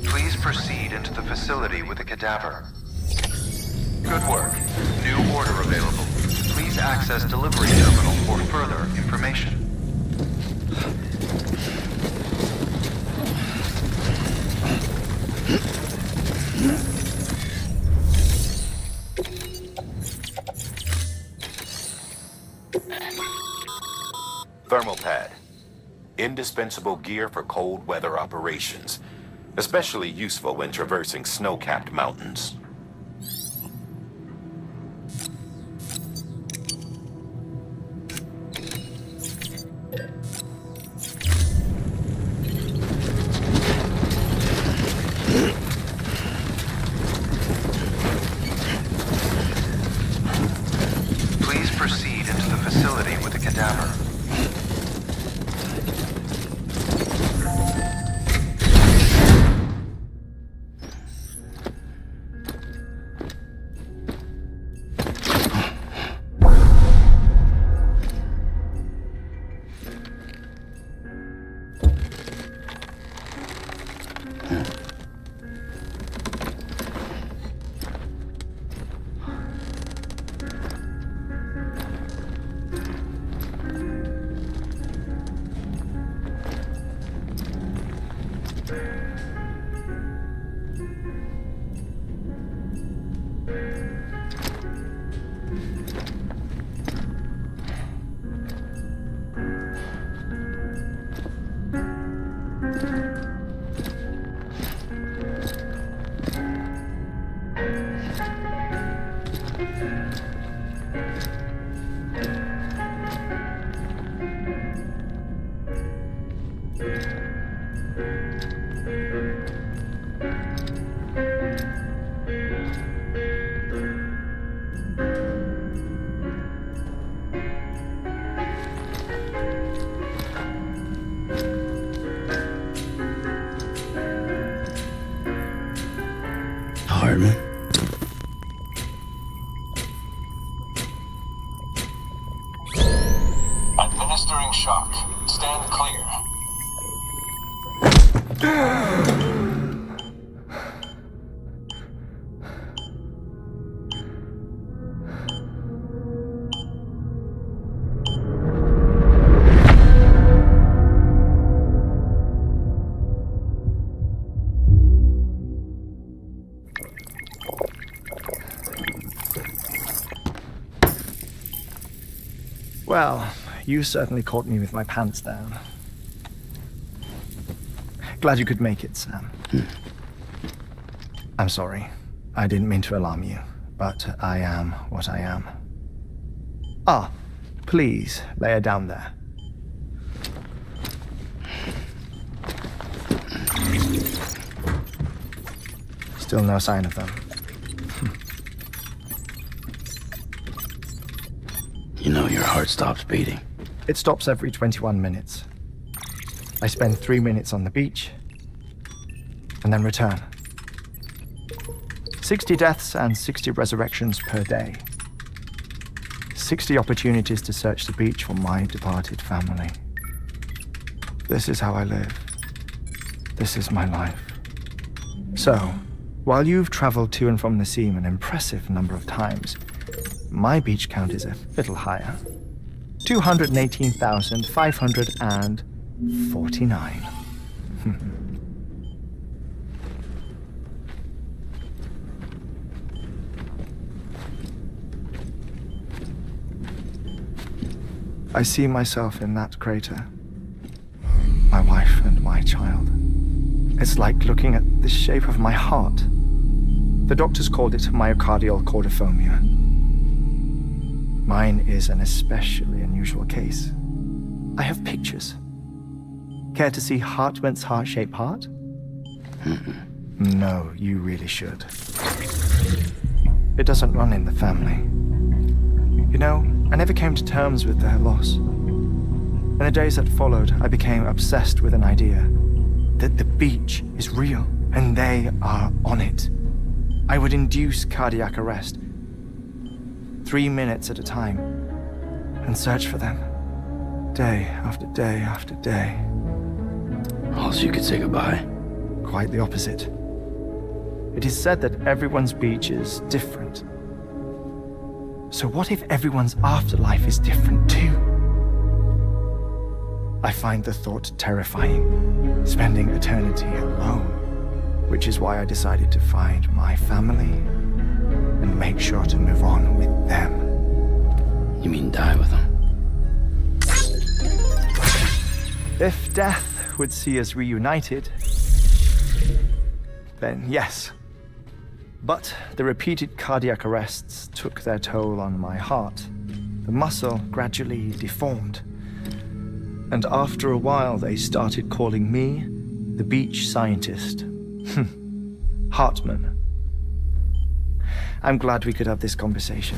Please proceed into the facility with a cadaver. Good work. New order available. Please access delivery terminal for further information. Thermal pad. Indispensable gear for cold weather operations. Especially useful when traversing snow-capped mountains. Please proceed into the facility with a cadaver. Hardman? Administering shock. Stand clear. Well, you certainly caught me with my pants down. Glad you could make it, Sam. I'm sorry. I didn't mean to alarm you, but I am what I am. Ah, please, lay her down there. Still no sign of them. You know your heart stopped beating. It stops every 21 minutes. I spend 3 minutes on the beach, and then return. 60 deaths and 60 resurrections per day. 60 opportunities to search the beach for my departed family. This is how I live. This is my life. So, while you've traveled to and from the seam an impressive number of times, my beach count is a little higher. 218,549. I see myself in that crater. My wife and my child. It's like looking at the shape of my heart. The doctors called it myocardial cordiformia. Mine is an especially unusual case. I have pictures. Care to see Hartman's heart-shaped heart? No, you really should. It doesn't run in the family. You know, I never came to terms with their loss. In the days that followed, I became obsessed with an idea that the beach is real and they are on it. I would induce cardiac arrest, 3 minutes at a time, and search for them, day after day after day. Also, you could say goodbye. Quite the opposite. It is said that everyone's beach is different. So what if everyone's afterlife is different too? I find the thought terrifying, spending eternity alone, which is why I decided to find my family and make sure to move on with them. You mean die with them? If death would see us reunited, then yes. But the repeated cardiac arrests took their toll on my heart. The muscle gradually deformed. And after a while, they started calling me the beach scientist. Hartman. I'm glad we could have this conversation.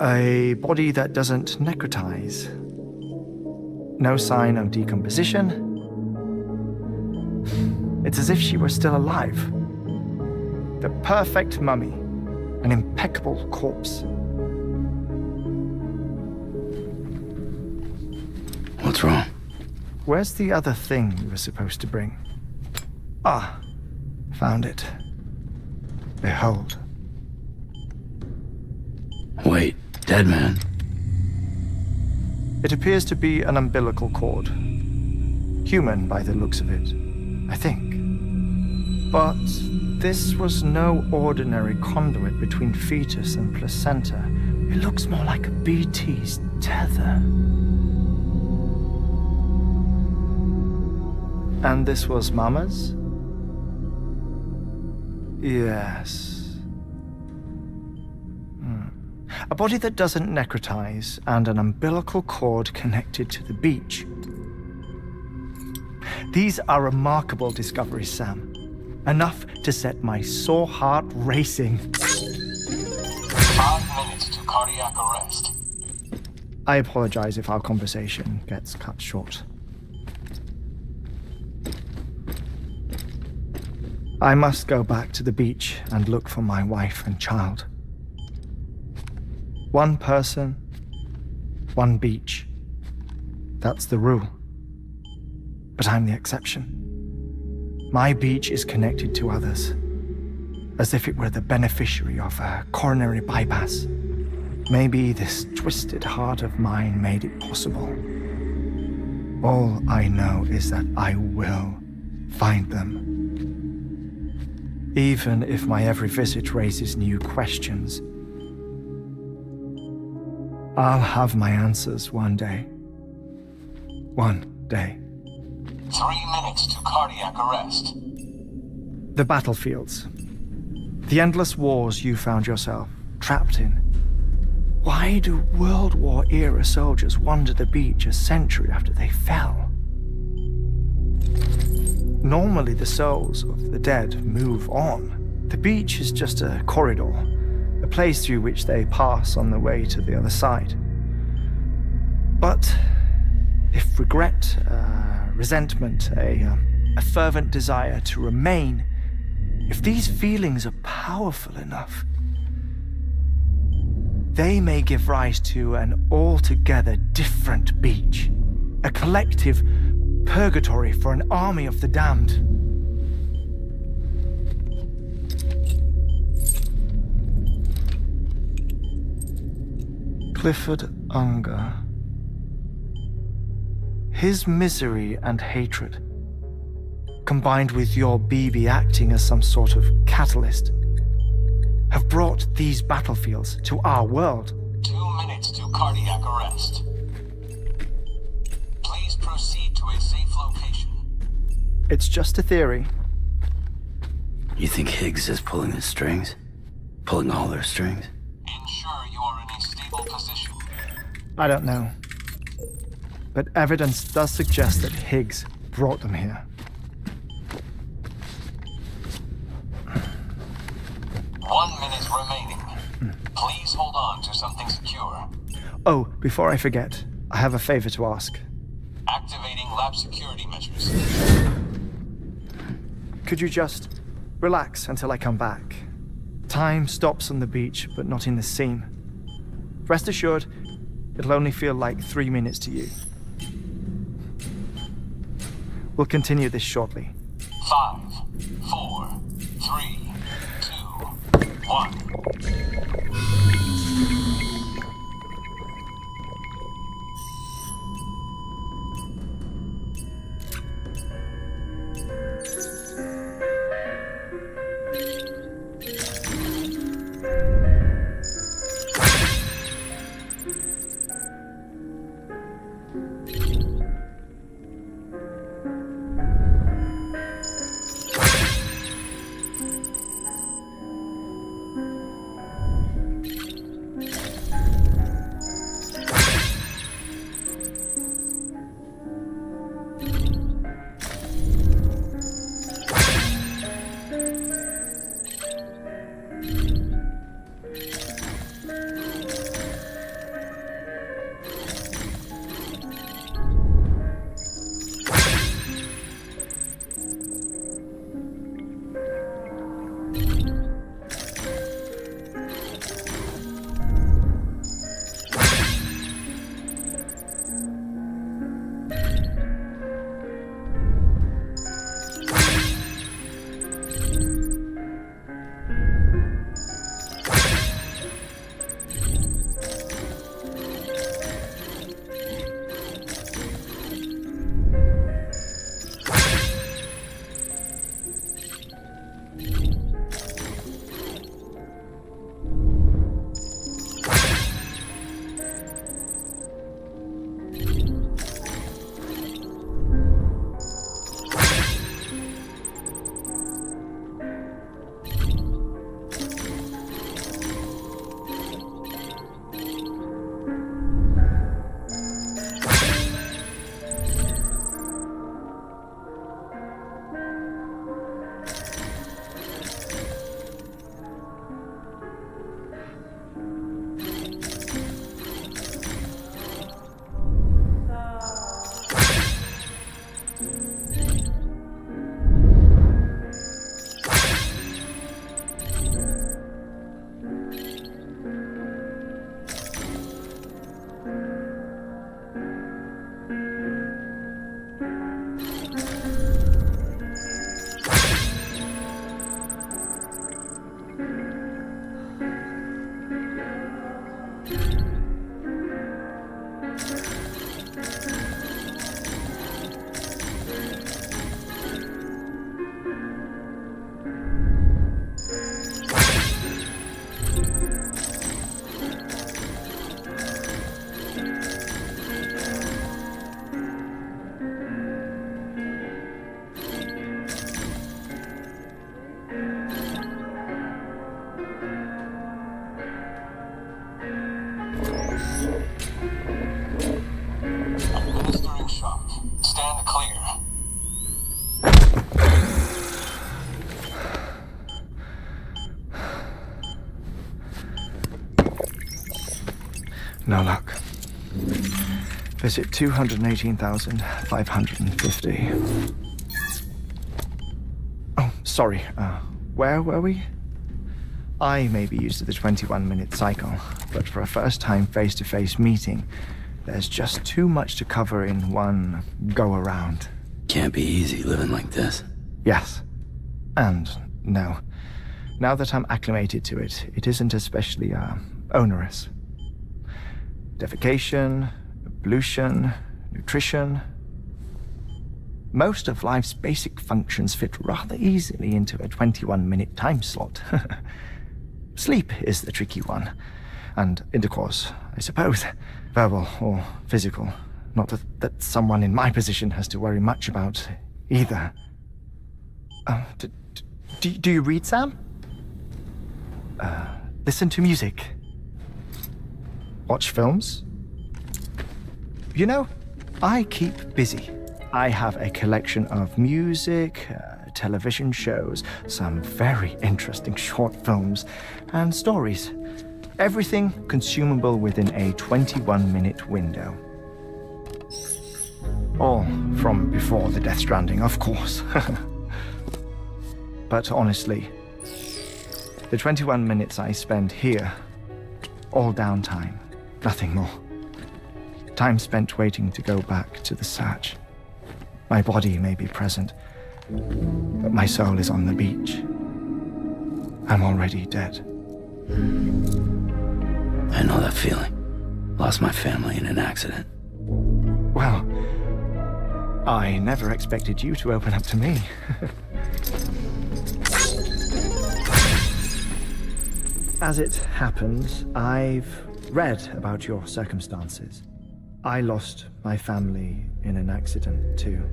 A body that doesn't necrotize. No sign of decomposition. It's as if she were still alive. The perfect mummy. An impeccable corpse. What's wrong? Where's the other thing you were supposed to bring? Ah, found it. Behold. Wait, dead man? It appears to be an umbilical cord. Human by the looks of it, I think. But this was no ordinary conduit between fetus and placenta. It looks more like a BT's tether. And this was Mama's? Yes. A body that doesn't necrotize and an umbilical cord connected to the beach. These are remarkable discoveries, Sam. Enough to set my sore heart racing. 5 minutes to cardiac arrest. I apologize if our conversation gets cut short. I must go back to the beach and look for my wife and child. One person, one beach. That's the rule. But I'm the exception. My beach is connected to others, as if it were the beneficiary of a coronary bypass. Maybe this twisted heart of mine made it possible. All I know is that I will find them. Even if my every visit raises new questions, I'll have my answers one day. One day. 3 minutes to cardiac arrest. The battlefields. The endless wars you found yourself trapped in. Why do World War-era soldiers wander the beach a century after they fell? Normally the souls of the dead move on. The beach is just a corridor, a place through which they pass on the way to the other side. But if regret, resentment, a fervent desire to remain, if these feelings are powerful enough, they may give rise to an altogether different beach, a collective purgatory for an army of the damned. Clifford Unger. His misery and hatred, combined with your BB acting as some sort of catalyst, have brought these battlefields to our world. 2 minutes to cardiac arrest. Please proceed to a safe location. It's just a theory. You think Higgs is pulling the strings? Pulling all their strings? Ensure you are in a stable position. I don't know. But evidence does suggest that Higgs brought them here. 1 minute remaining. Please hold on to something secure. Oh, before I forget, I have a favor to ask. Activating lab security measures. Could you just relax until I come back? Time stops on the beach, but not in the scene. Rest assured, it'll only feel like 3 minutes to you. We'll continue this shortly. 5, 4, 3, 2, 1. No luck. Visit 218,550. Oh, sorry. Where were we? I may be used to the 21-minute cycle, but for a first-time face-to-face meeting, there's just too much to cover in one go-around. Can't be easy living like this. Yes. And no. Now that I'm acclimated to it, it isn't especially, onerous. defecation, pollution, nutrition. Most of life's basic functions fit rather easily into a 21-minute time slot. Sleep is the tricky one, and intercourse, I suppose, verbal or physical. Not that someone in my position has to worry much about either. Do you read, Sam? Listen to music? Watch films? You know, I keep busy. I have a collection of music, television shows, some very interesting short films, and stories. Everything consumable within a 21-minute window. All from before the Death Stranding, of course. But honestly, the 21 minutes I spend here, all downtime, nothing more. Time spent waiting to go back to the search. My body may be present, but my soul is on the beach. I'm already dead. I know that feeling. Lost my family in an accident. Well, I never expected you to open up to me. As it happens, I've read about your circumstances. I lost my family in an accident, too.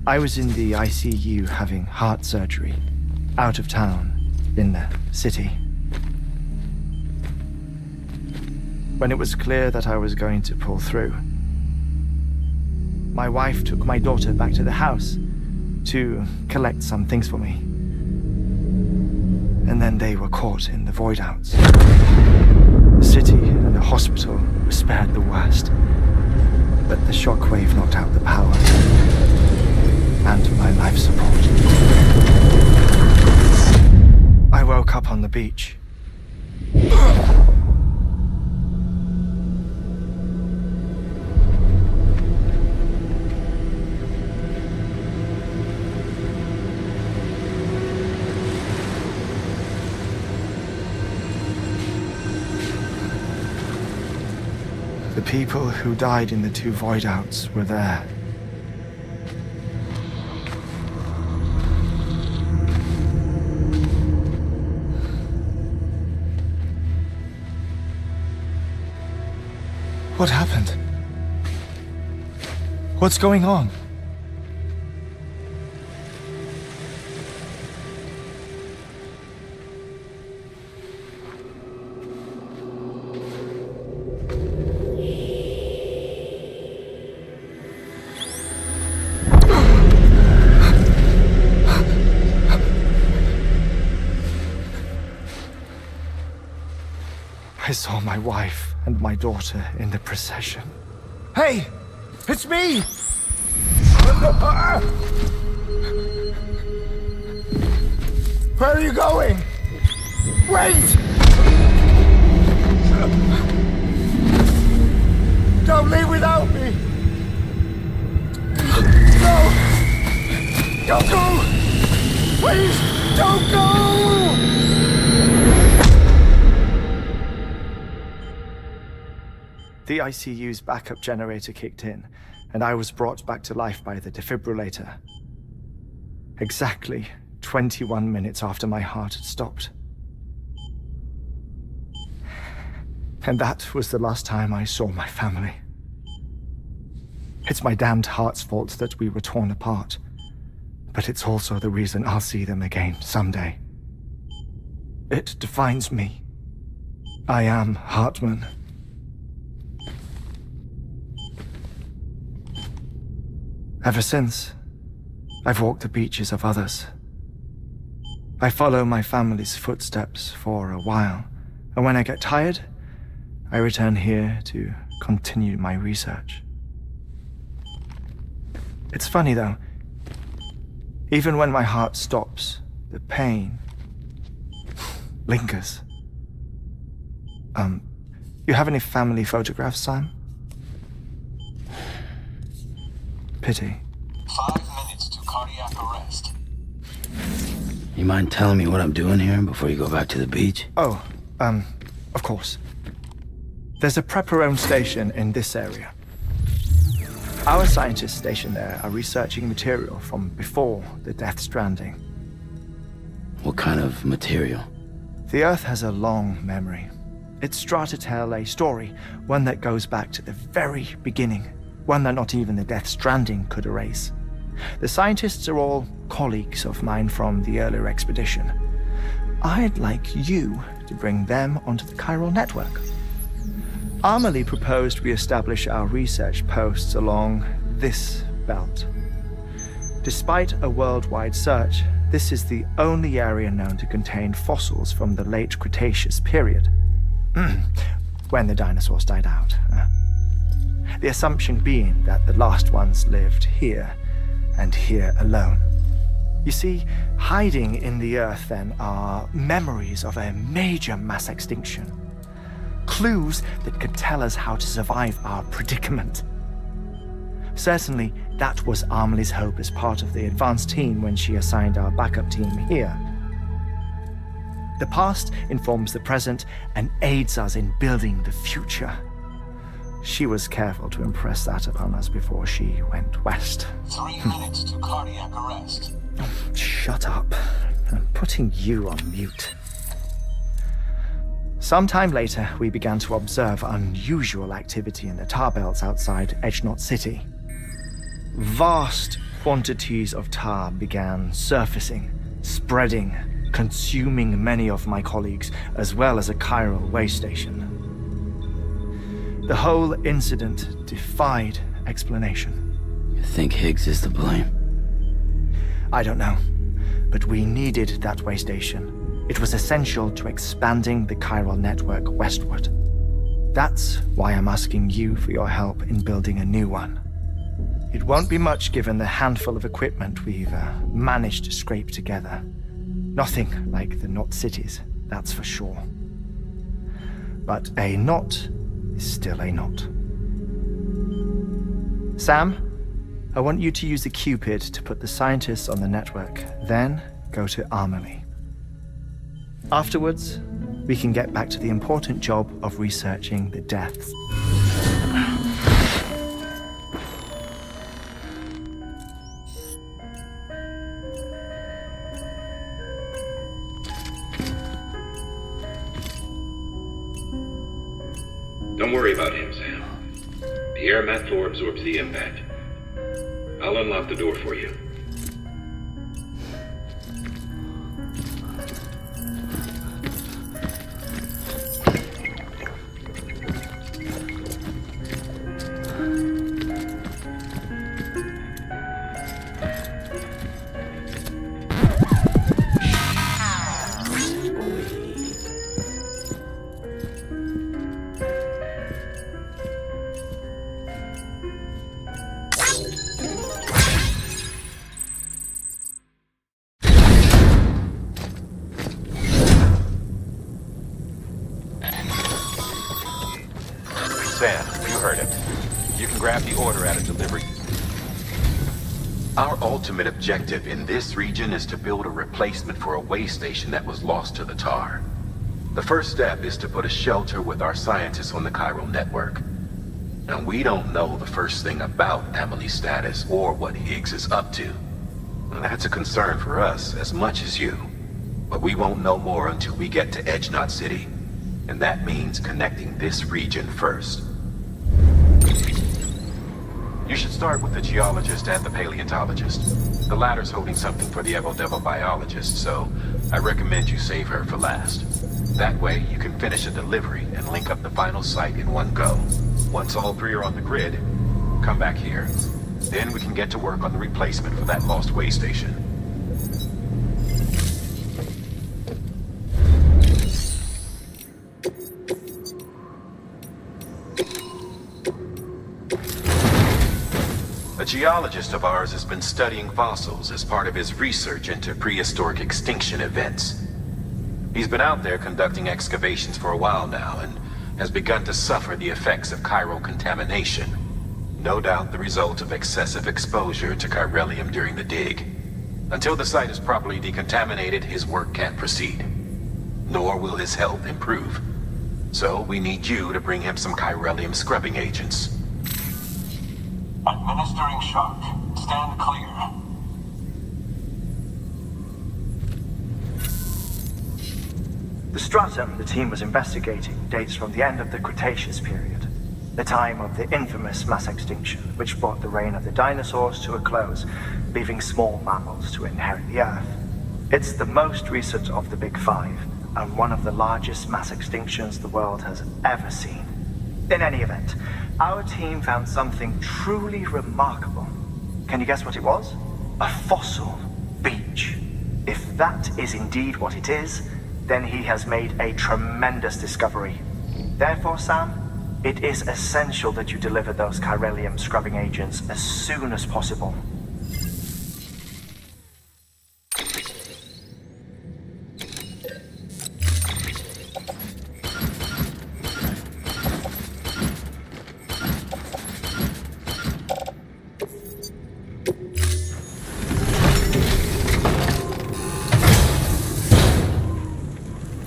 I was in the ICU having heart surgery, out of town, in the city. When it was clear that I was going to pull through, my wife took my daughter back to the house to collect some things for me. And then they were caught in the void outs. The city and the hospital were spared the worst, but the shockwave knocked out the power and my life support. I woke up on the beach. The people who died in the two void outs were there. What happened? What's going on? I saw my wife and my daughter in the procession. Hey! It's me! Where are you going? Wait! Don't leave without me! No! Don't go! Please, don't go! The ICU's backup generator kicked in, and I was brought back to life by the defibrillator. Exactly 21 minutes after my heart had stopped. And that was the last time I saw my family. It's my damned heart's fault that we were torn apart, but it's also the reason I'll see them again someday. It defines me. I am Hartman. Ever since, I've walked the beaches of others. I follow my family's footsteps for a while, and when I get tired, I return here to continue my research. It's funny though, even when my heart stops, the pain lingers. You have any family photographs, Sam? Pity. 5 minutes to cardiac arrest. You You mind telling me what I'm doing here before you go back to the beach? Oh, of course. There's a prep-your-own station in this area. Our scientists stationed there are researching material from before the Death Stranding. What kind of material? The Earth has a long memory. Its strata tell a story, one that goes back to the very beginning, one that not even the Death Stranding could erase. The scientists are all colleagues of mine from the earlier expedition. I'd like you to bring them onto the chiral network. Amelie proposed we establish our research posts along this belt. Despite a worldwide search, this is the only area known to contain fossils from the late Cretaceous period. When the dinosaurs died out. The assumption being that the last ones lived here, and here alone. You see, hiding in the Earth then are memories of a major mass extinction. Clues that could tell us how to survive our predicament. Certainly, that was Amelie's hope as part of the advanced team when she assigned our backup team here. The past informs the present and aids us in building the future. She was careful to impress that upon us before she went west. 3 minutes to cardiac arrest. Shut up. I'm putting you on mute. Sometime later, we began to observe unusual activity in the tar belts outside Edgenot City. Vast quantities of tar began surfacing, spreading, consuming many of my colleagues, as well as a chiral way station. The whole incident defied explanation. You think Higgs is to blame? I don't know, but we needed that way station. It was essential to expanding the chiral network westward. That's why I'm asking you for your help in building a new one. It won't be much given the handful of equipment we've managed to scrape together. Nothing like the knot cities, that's for sure. But a knot is still a knot. Sam, I want you to use the Cupid to put the scientists on the network, then go to Amelie. Afterwards, we can get back to the important job of researching the deaths. Don't worry about him, Sam. The air mat floor absorbs the impact. I'll unlock the door for you. Sam, you heard him. You can grab the order at a delivery. Our ultimate objective in this region is to build a replacement for a way station that was lost to the tar. The first step is to put a shelter with our scientists on the chiral network. Now, we don't know the first thing about Amelie's status or what Higgs is up to. And that's a concern for us as much as you. But we won't know more until we get to Edgenot City. And that means connecting this region first. You should start with the geologist and the paleontologist. The latter's holding something for the Evo-Devo biologist, so I recommend you save her for last. That way, you can finish a delivery and link up the final site in one go. Once all three are on the grid, come back here. Then we can get to work on the replacement for that lost way station. A geologist of ours has been studying fossils as part of his research into prehistoric extinction events. He's been out there conducting excavations for a while now and has begun to suffer the effects of chiral contamination. No doubt the result of excessive exposure to chiralium during the dig. Until the site is properly decontaminated, his work can't proceed. Nor will his health improve. So we need you to bring him some chiralium scrubbing agents. Administering shock. Stand clear. The stratum the team was investigating dates from the end of the Cretaceous period, the time of the infamous mass extinction, which brought the reign of the dinosaurs to a close, leaving small mammals to inherit the Earth. It's the most recent of the Big Five, and one of the largest mass extinctions the world has ever seen. In any event, our team found something truly remarkable. Can you guess what it was? A fossil beach. If that is indeed what it is, then he has made a tremendous discovery. Therefore, Sam, it is essential that you deliver those chiralium scrubbing agents as soon as possible.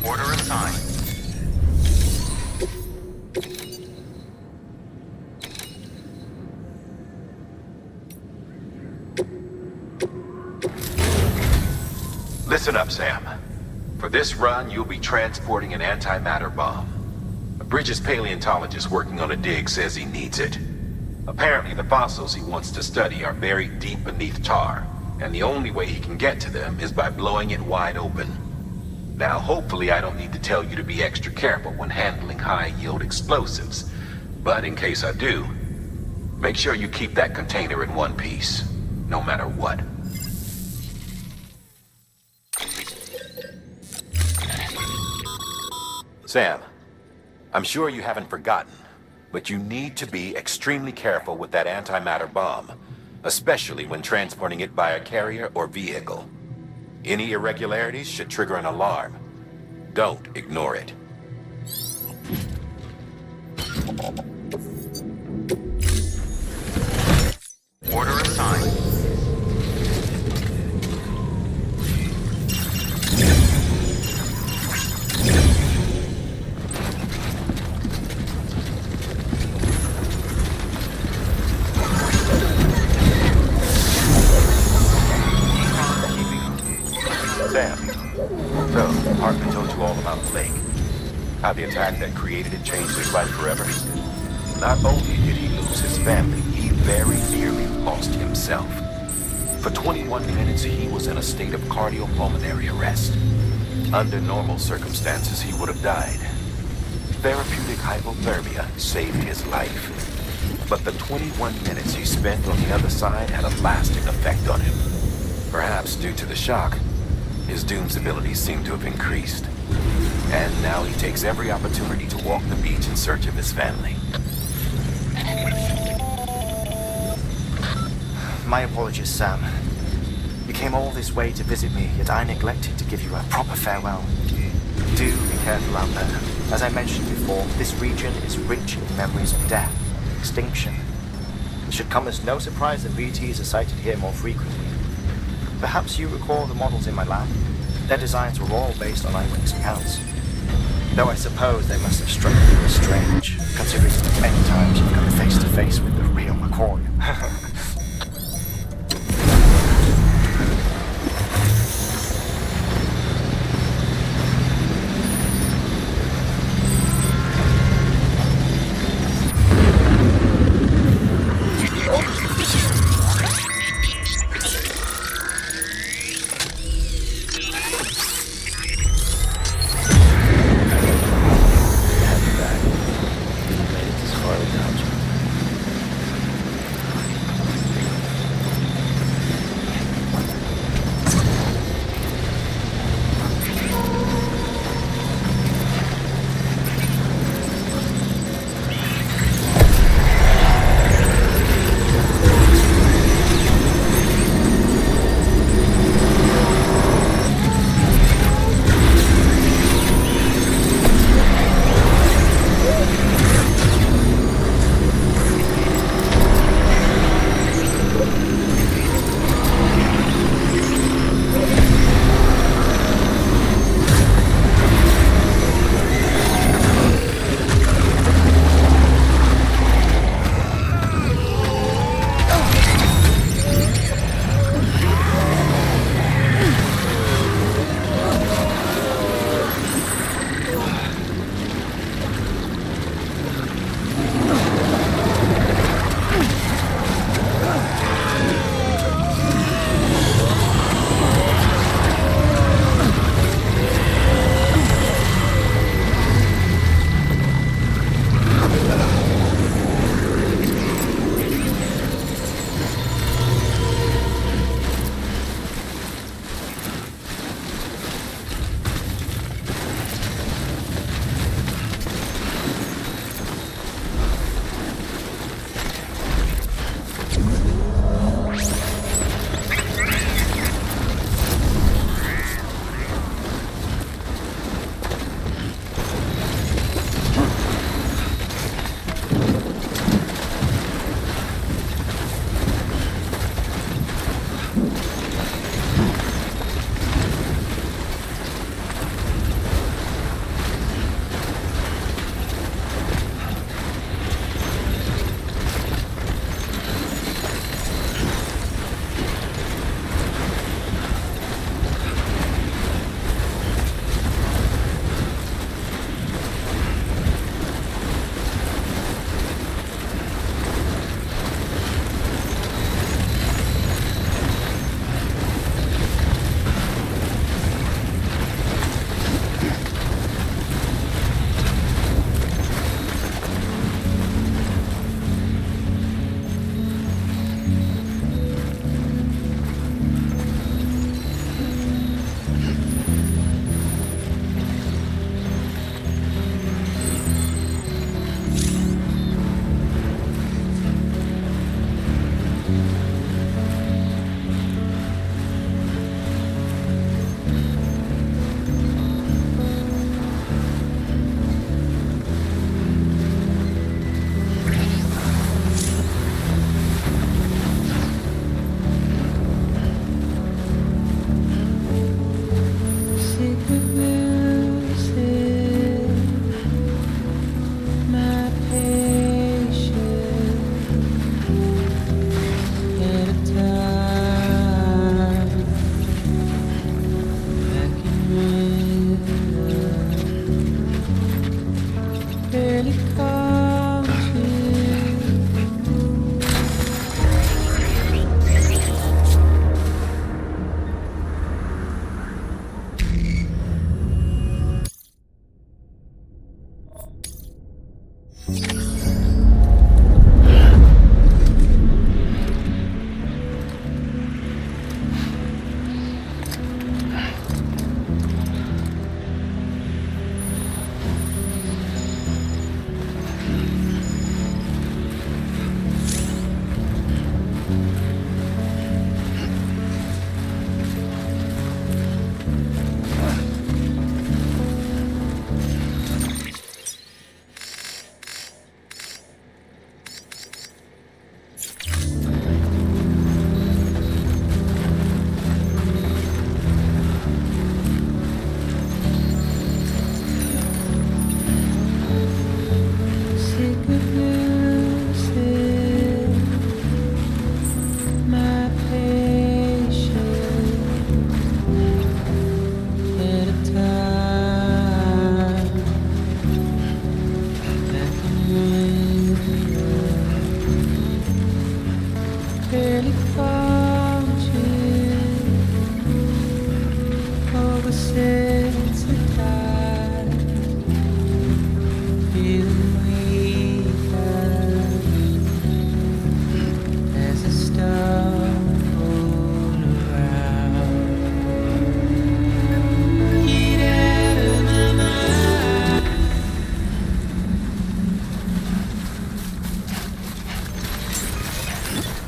Order assigned. Listen up, Sam. For this run, you'll be transporting an antimatter bomb. A Bridges paleontologist working on a dig says he needs it. Apparently, the fossils he wants to study are buried deep beneath tar, and the only way he can get to them is by blowing it wide open. Now, hopefully I don't need to tell you to be extra careful when handling high-yield explosives, but in case I do, make sure you keep that container in one piece, no matter what. Sam, I'm sure you haven't forgotten, but you need to be extremely careful with that antimatter bomb, especially when transporting it by a carrier or vehicle. Any irregularities should trigger an alarm. Don't ignore it. Order assigned. Sam, so, Hartman told you all about the lake. How the attack that created it changed his life forever. Not only did he lose his family, he very nearly lost himself. For 21 minutes, he was in a state of cardiopulmonary arrest. Under normal circumstances, he would have died. Therapeutic hypothermia saved his life. But the 21 minutes he spent on the other side had a lasting effect on him. Perhaps due to the shock, his Doom's abilities seem to have increased. And now he takes every opportunity to walk the beach in search of his family. My apologies, Sam. You came all this way to visit me, yet I neglected to give you a proper farewell. Do be careful out there. As I mentioned before, this region is rich in memories of death, extinction. It should come as no surprise that VTs are sighted here more frequently. Perhaps you recall the models in my lab? Their designs were all based on eyewitness accounts. Though I suppose they must have struck you as strange, considering many times you've come face to face with the real McCoy.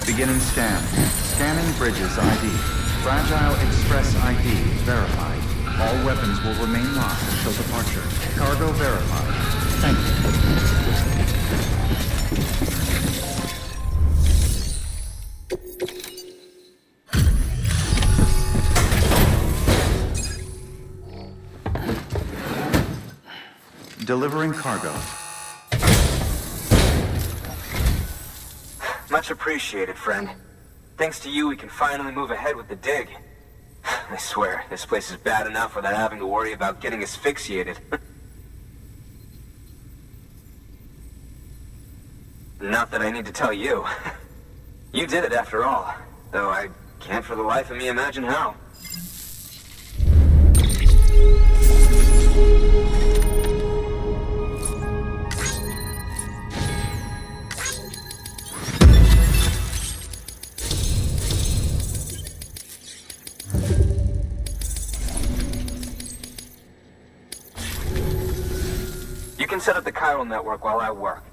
Beginning scan. Scanning Bridges ID. Fragile Express ID verified. All weapons will remain locked until departure. Cargo verified. Thank you. Delivering cargo. Much appreciated, friend. Thanks to you, we can finally move ahead with the dig. I swear, this place is bad enough without having to worry about getting asphyxiated. Not that I need to tell you. You did it after all, though I can't for the life of me imagine how. You can set up the chiral network while I work.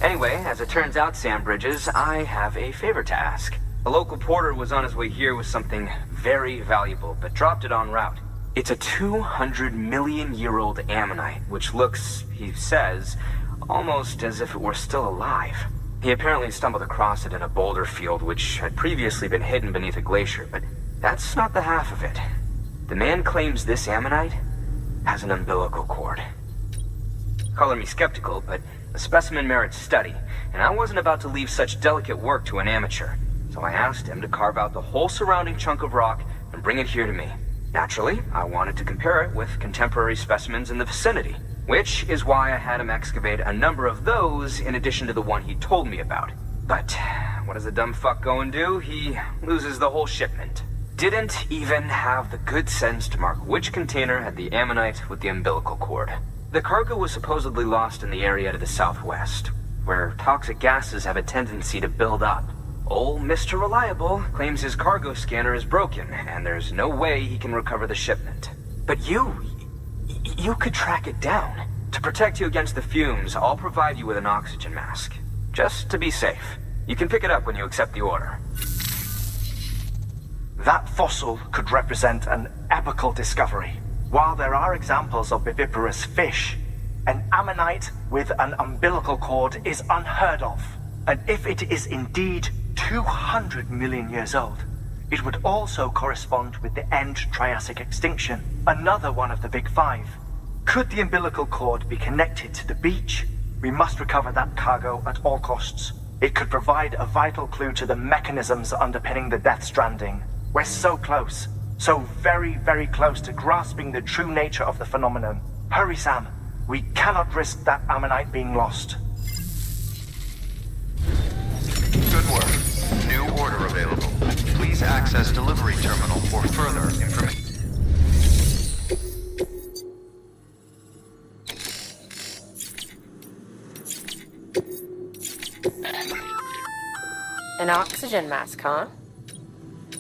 Anyway, as it turns out, Sam Bridges, I have a favor to ask. A local porter was on his way here with something very valuable, but dropped it en route. It's a 200-million-year-old ammonite, which looks, he says, almost as if it were still alive. He apparently stumbled across it in a boulder field which had previously been hidden beneath a glacier, but that's not the half of it. The man claims this ammonite has an umbilical cord. Color me skeptical, but the specimen merits study, and I wasn't about to leave such delicate work to an amateur. So I asked him to carve out the whole surrounding chunk of rock and bring it here to me. Naturally, I wanted to compare it with contemporary specimens in the vicinity, which is why I had him excavate a number of those in addition to the one he told me about. But what does the dumb fuck go and do? He loses the whole shipment. Didn't even have the good sense to mark which container had the ammonite with the umbilical cord. The cargo was supposedly lost in the area to the southwest, where toxic gases have a tendency to build up. Old Mr. Reliable claims his cargo scanner is broken, and there's no way he can recover the shipment. But you could track it down. To protect you against the fumes, I'll provide you with an oxygen mask. Just to be safe. You can pick it up when you accept the order. That fossil could represent an epochal discovery. While there are examples of viviparous fish, an ammonite with an umbilical cord is unheard of. And if it is indeed 200 million years old, it would also correspond with the end Triassic extinction, another one of the Big Five. Could the umbilical cord be connected to the beach? We must recover that cargo at all costs. It could provide a vital clue to the mechanisms underpinning the Death Stranding. We're so close. So very, very close to grasping the true nature of the phenomenon. Hurry, Sam. We cannot risk that ammonite being lost. Good work. New order available. Please access delivery terminal for further information. An oxygen mask, huh?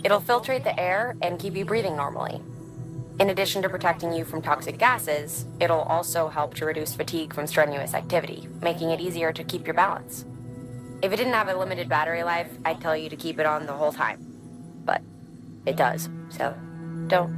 It'll filtrate the air and keep you breathing normally. In addition to protecting you from toxic gases, it'll also help to reduce fatigue from strenuous activity, making it easier to keep your balance. If it didn't have a limited battery life, I'd tell you to keep it on the whole time. But it does, so don't.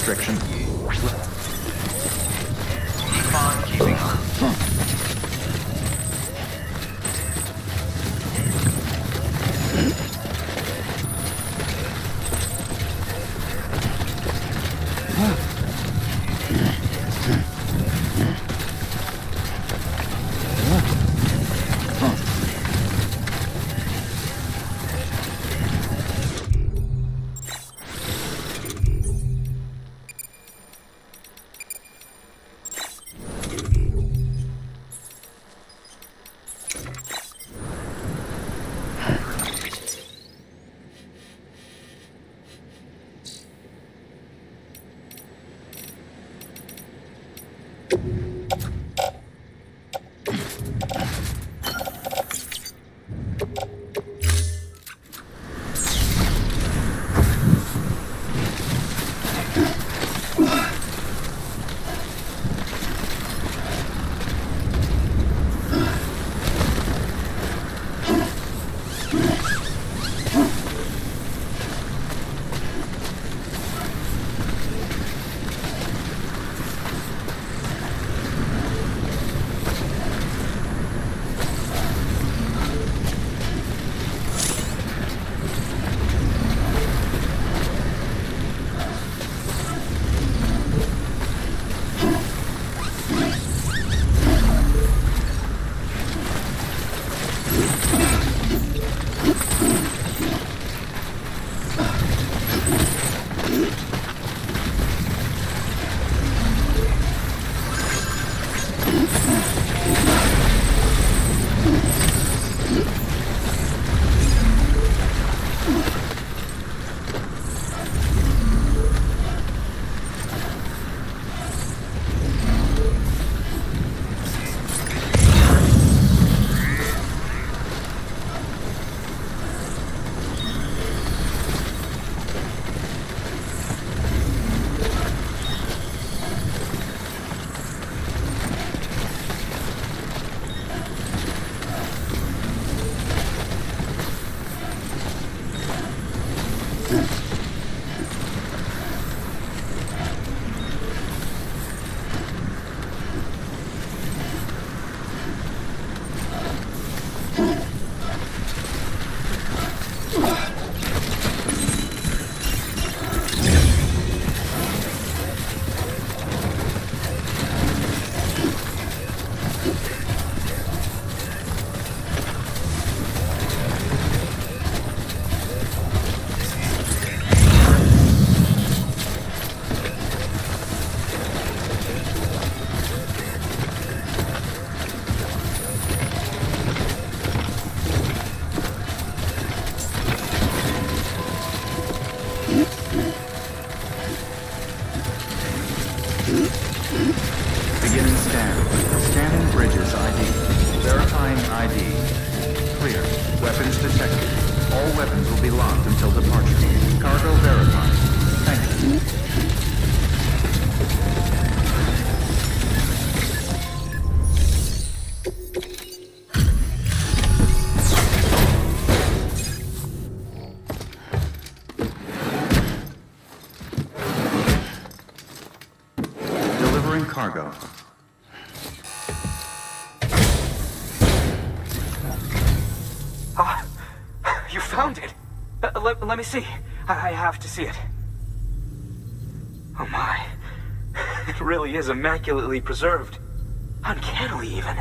restriction. Keep on keeping on. Beginning scan. Scanning bridges ID. Verifying ID. Clear. Weapons detected. All weapons will be locked until departure. Cargo verified. Thank you. Delivering cargo. You found it! Let me see. I have to see it. Oh my. It really is immaculately preserved. Uncannily, even.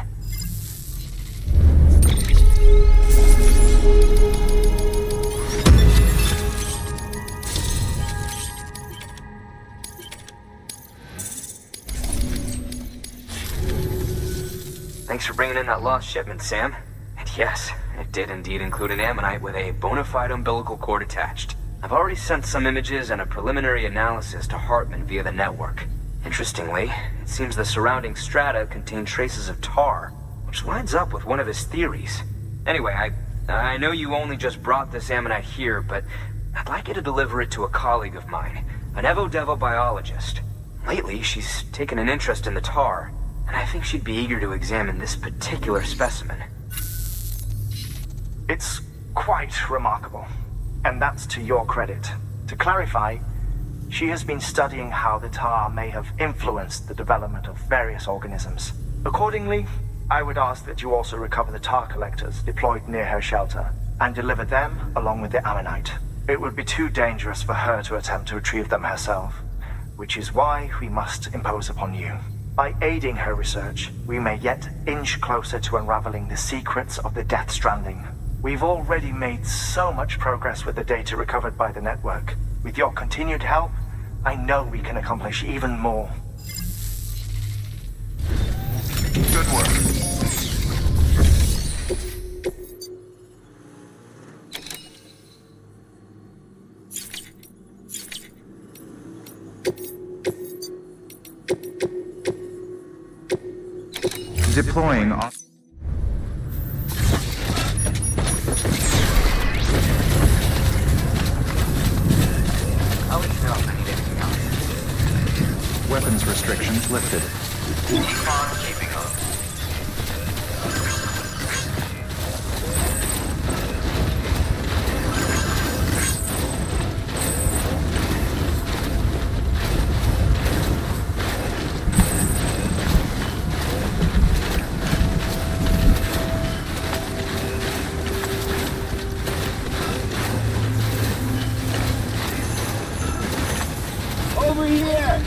Thanks for bringing in that lost shipment, Sam. And yes, it did indeed include an ammonite with a bona fide umbilical cord attached. I've already sent some images and a preliminary analysis to Hartman via the network. Interestingly, it seems the surrounding strata contain traces of tar, which lines up with one of his theories. Anyway, I know you only just brought this ammonite here, but I'd like you to deliver it to a colleague of mine, an Evo-Devo biologist. Lately, she's taken an interest in the tar, and I think she'd be eager to examine this particular specimen. It's quite remarkable, and that's to your credit. To clarify, She has been studying how the tar may have influenced the development of various organisms. Accordingly, I would ask that you also recover the tar collectors deployed near her shelter and deliver them along with the ammonite. It would be too dangerous for her to attempt to retrieve them herself, which is why we must impose upon you. By aiding her research, we may yet inch closer to unraveling the secrets of the Death Stranding. We've already made so much progress with the data recovered by the network. With your continued help, I know we can accomplish even more. Good work. Deploying on... I'll let you know if I need anything else. Weapons restrictions lifted. Keep on keeping on. Over here!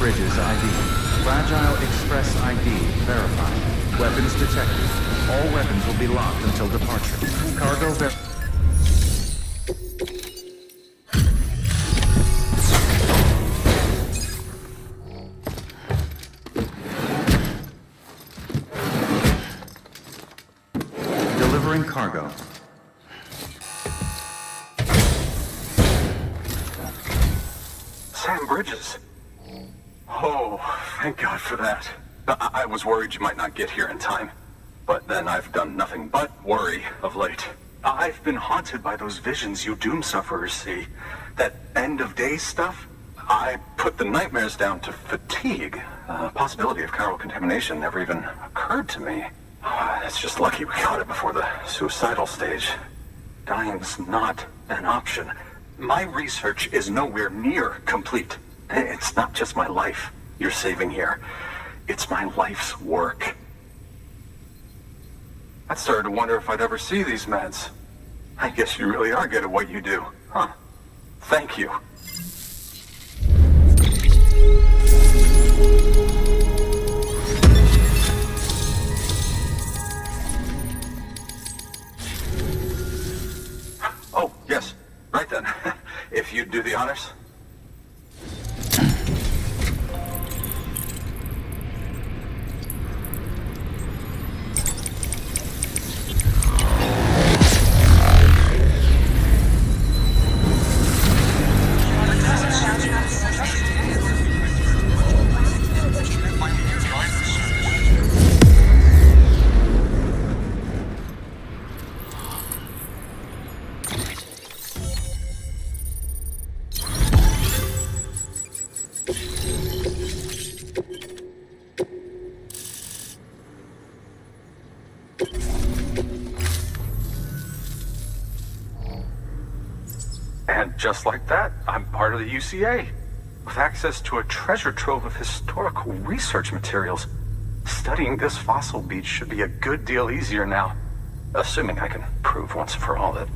Bridges ID. Fragile Express ID verified. Weapons detected. All weapons will be locked until departure. Cargo delivering cargo. Sam Bridges. Oh, thank God for that. I was worried you might not get here in time. But then I've done nothing but worry of late. I've been haunted by those visions you doom sufferers see. That end of days stuff. I put the nightmares down to fatigue. The possibility of chiral contamination never even occurred to me. It's just lucky we caught it before the suicidal stage. Dying's not an option. My research is nowhere near complete. It's not just my life you're saving here. It's my life's work. I started to wonder if I'd ever see these meds. I guess you really are good at what you do, huh? Thank you. Oh, yes. Right then. If you'd do the honors. And just like that, I'm part of the UCA, with access to a treasure trove of historical research materials. Studying this fossil beach should be a good deal easier now, assuming I can prove once and for all that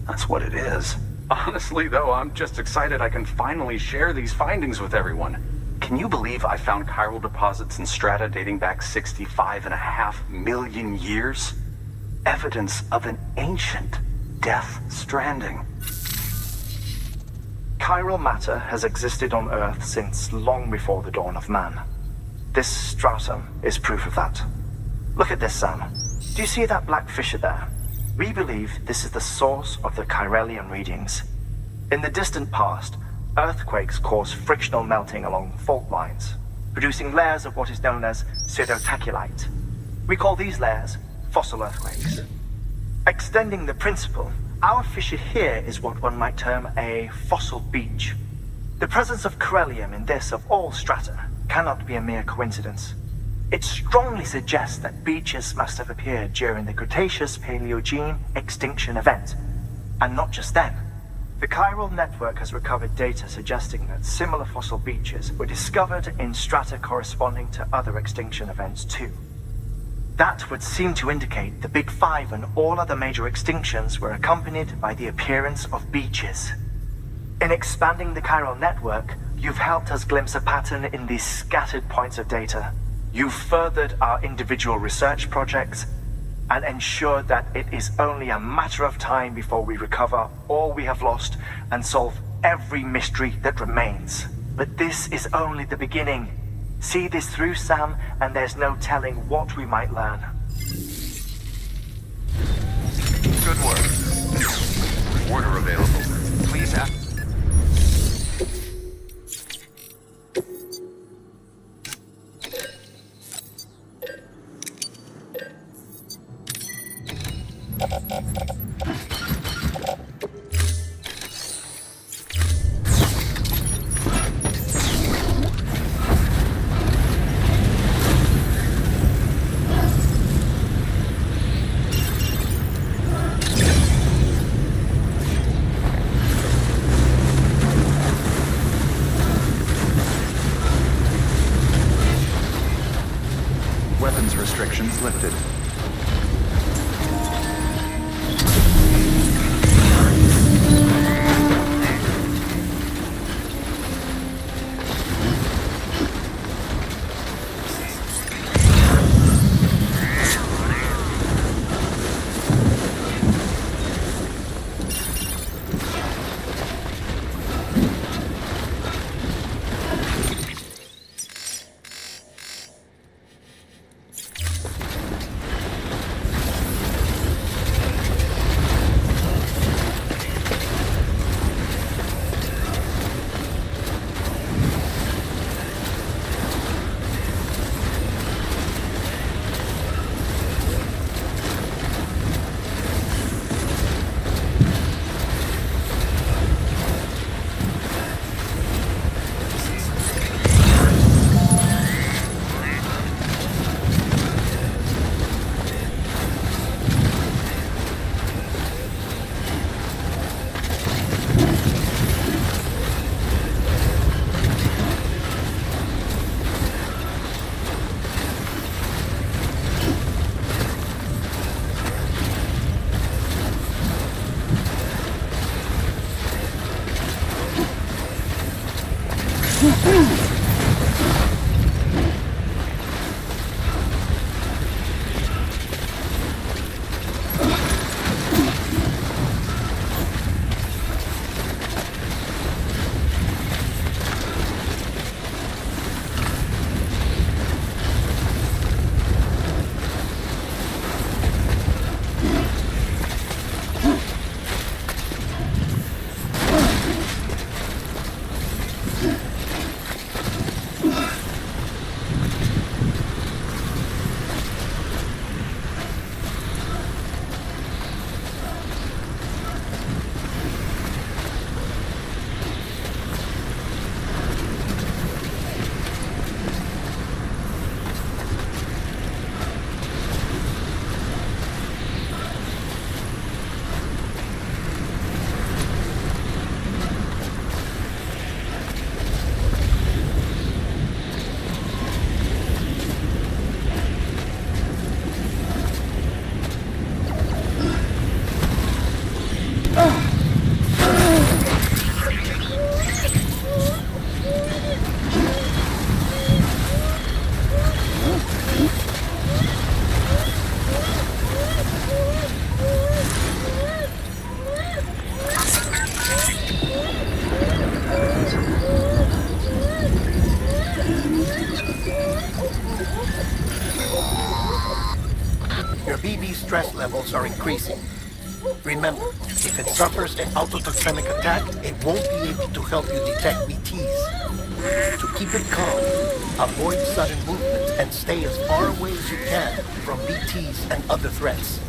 that's what it is. Honestly, though, I'm just excited I can finally share these findings with everyone. Can you believe I found chiral deposits in strata dating back 65.5 million years? Evidence of an ancient death stranding. Chiral matter has existed on Earth since long before the dawn of man. This stratum is proof of that. Look at this, Sam. Do you see that black fissure there? We believe this is the source of the Chiralian readings. In the distant past, earthquakes caused frictional melting along fault lines, producing layers of what is known as pseudotaculite. We call these layers fossil earthquakes. Extending the principle, our fissure here is what one might term a fossil beach. The presence of Chiralium in this of all strata cannot be a mere coincidence. It strongly suggests that beaches must have appeared during the Cretaceous-Paleogene extinction event. And not just then. The chiral network has recovered data suggesting that similar fossil beaches were discovered in strata corresponding to other extinction events too. That would seem to indicate the Big Five and all other major extinctions were accompanied by the appearance of beaches. In expanding the chiral network, you've helped us glimpse a pattern in these scattered points of data. You've furthered our individual research projects and ensured that it is only a matter of time before we recover all we have lost and solve every mystery that remains. But this is only the beginning. See this through, Sam, and there's no telling what we might learn. Good work. Order available. Please act. Weapons restrictions lifted. Stress levels are increasing. Remember, if it suffers an autotoxemic attack, it won't be able to help you detect BTs. To keep it calm, avoid sudden movement and stay as far away as you can from BTs and other threats.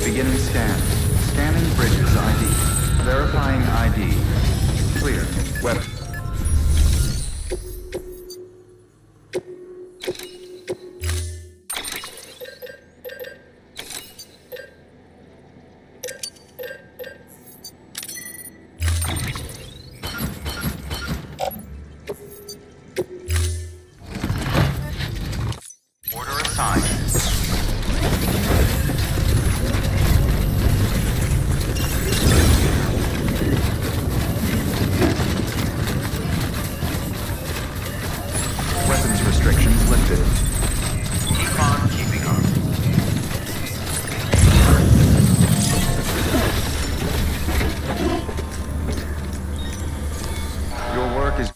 Beginning scan. Scanning bridges ID. Verifying ID. Clear. Weapon. Order assigned. Weapons restrictions lifted. Keep on keeping on. Your work is...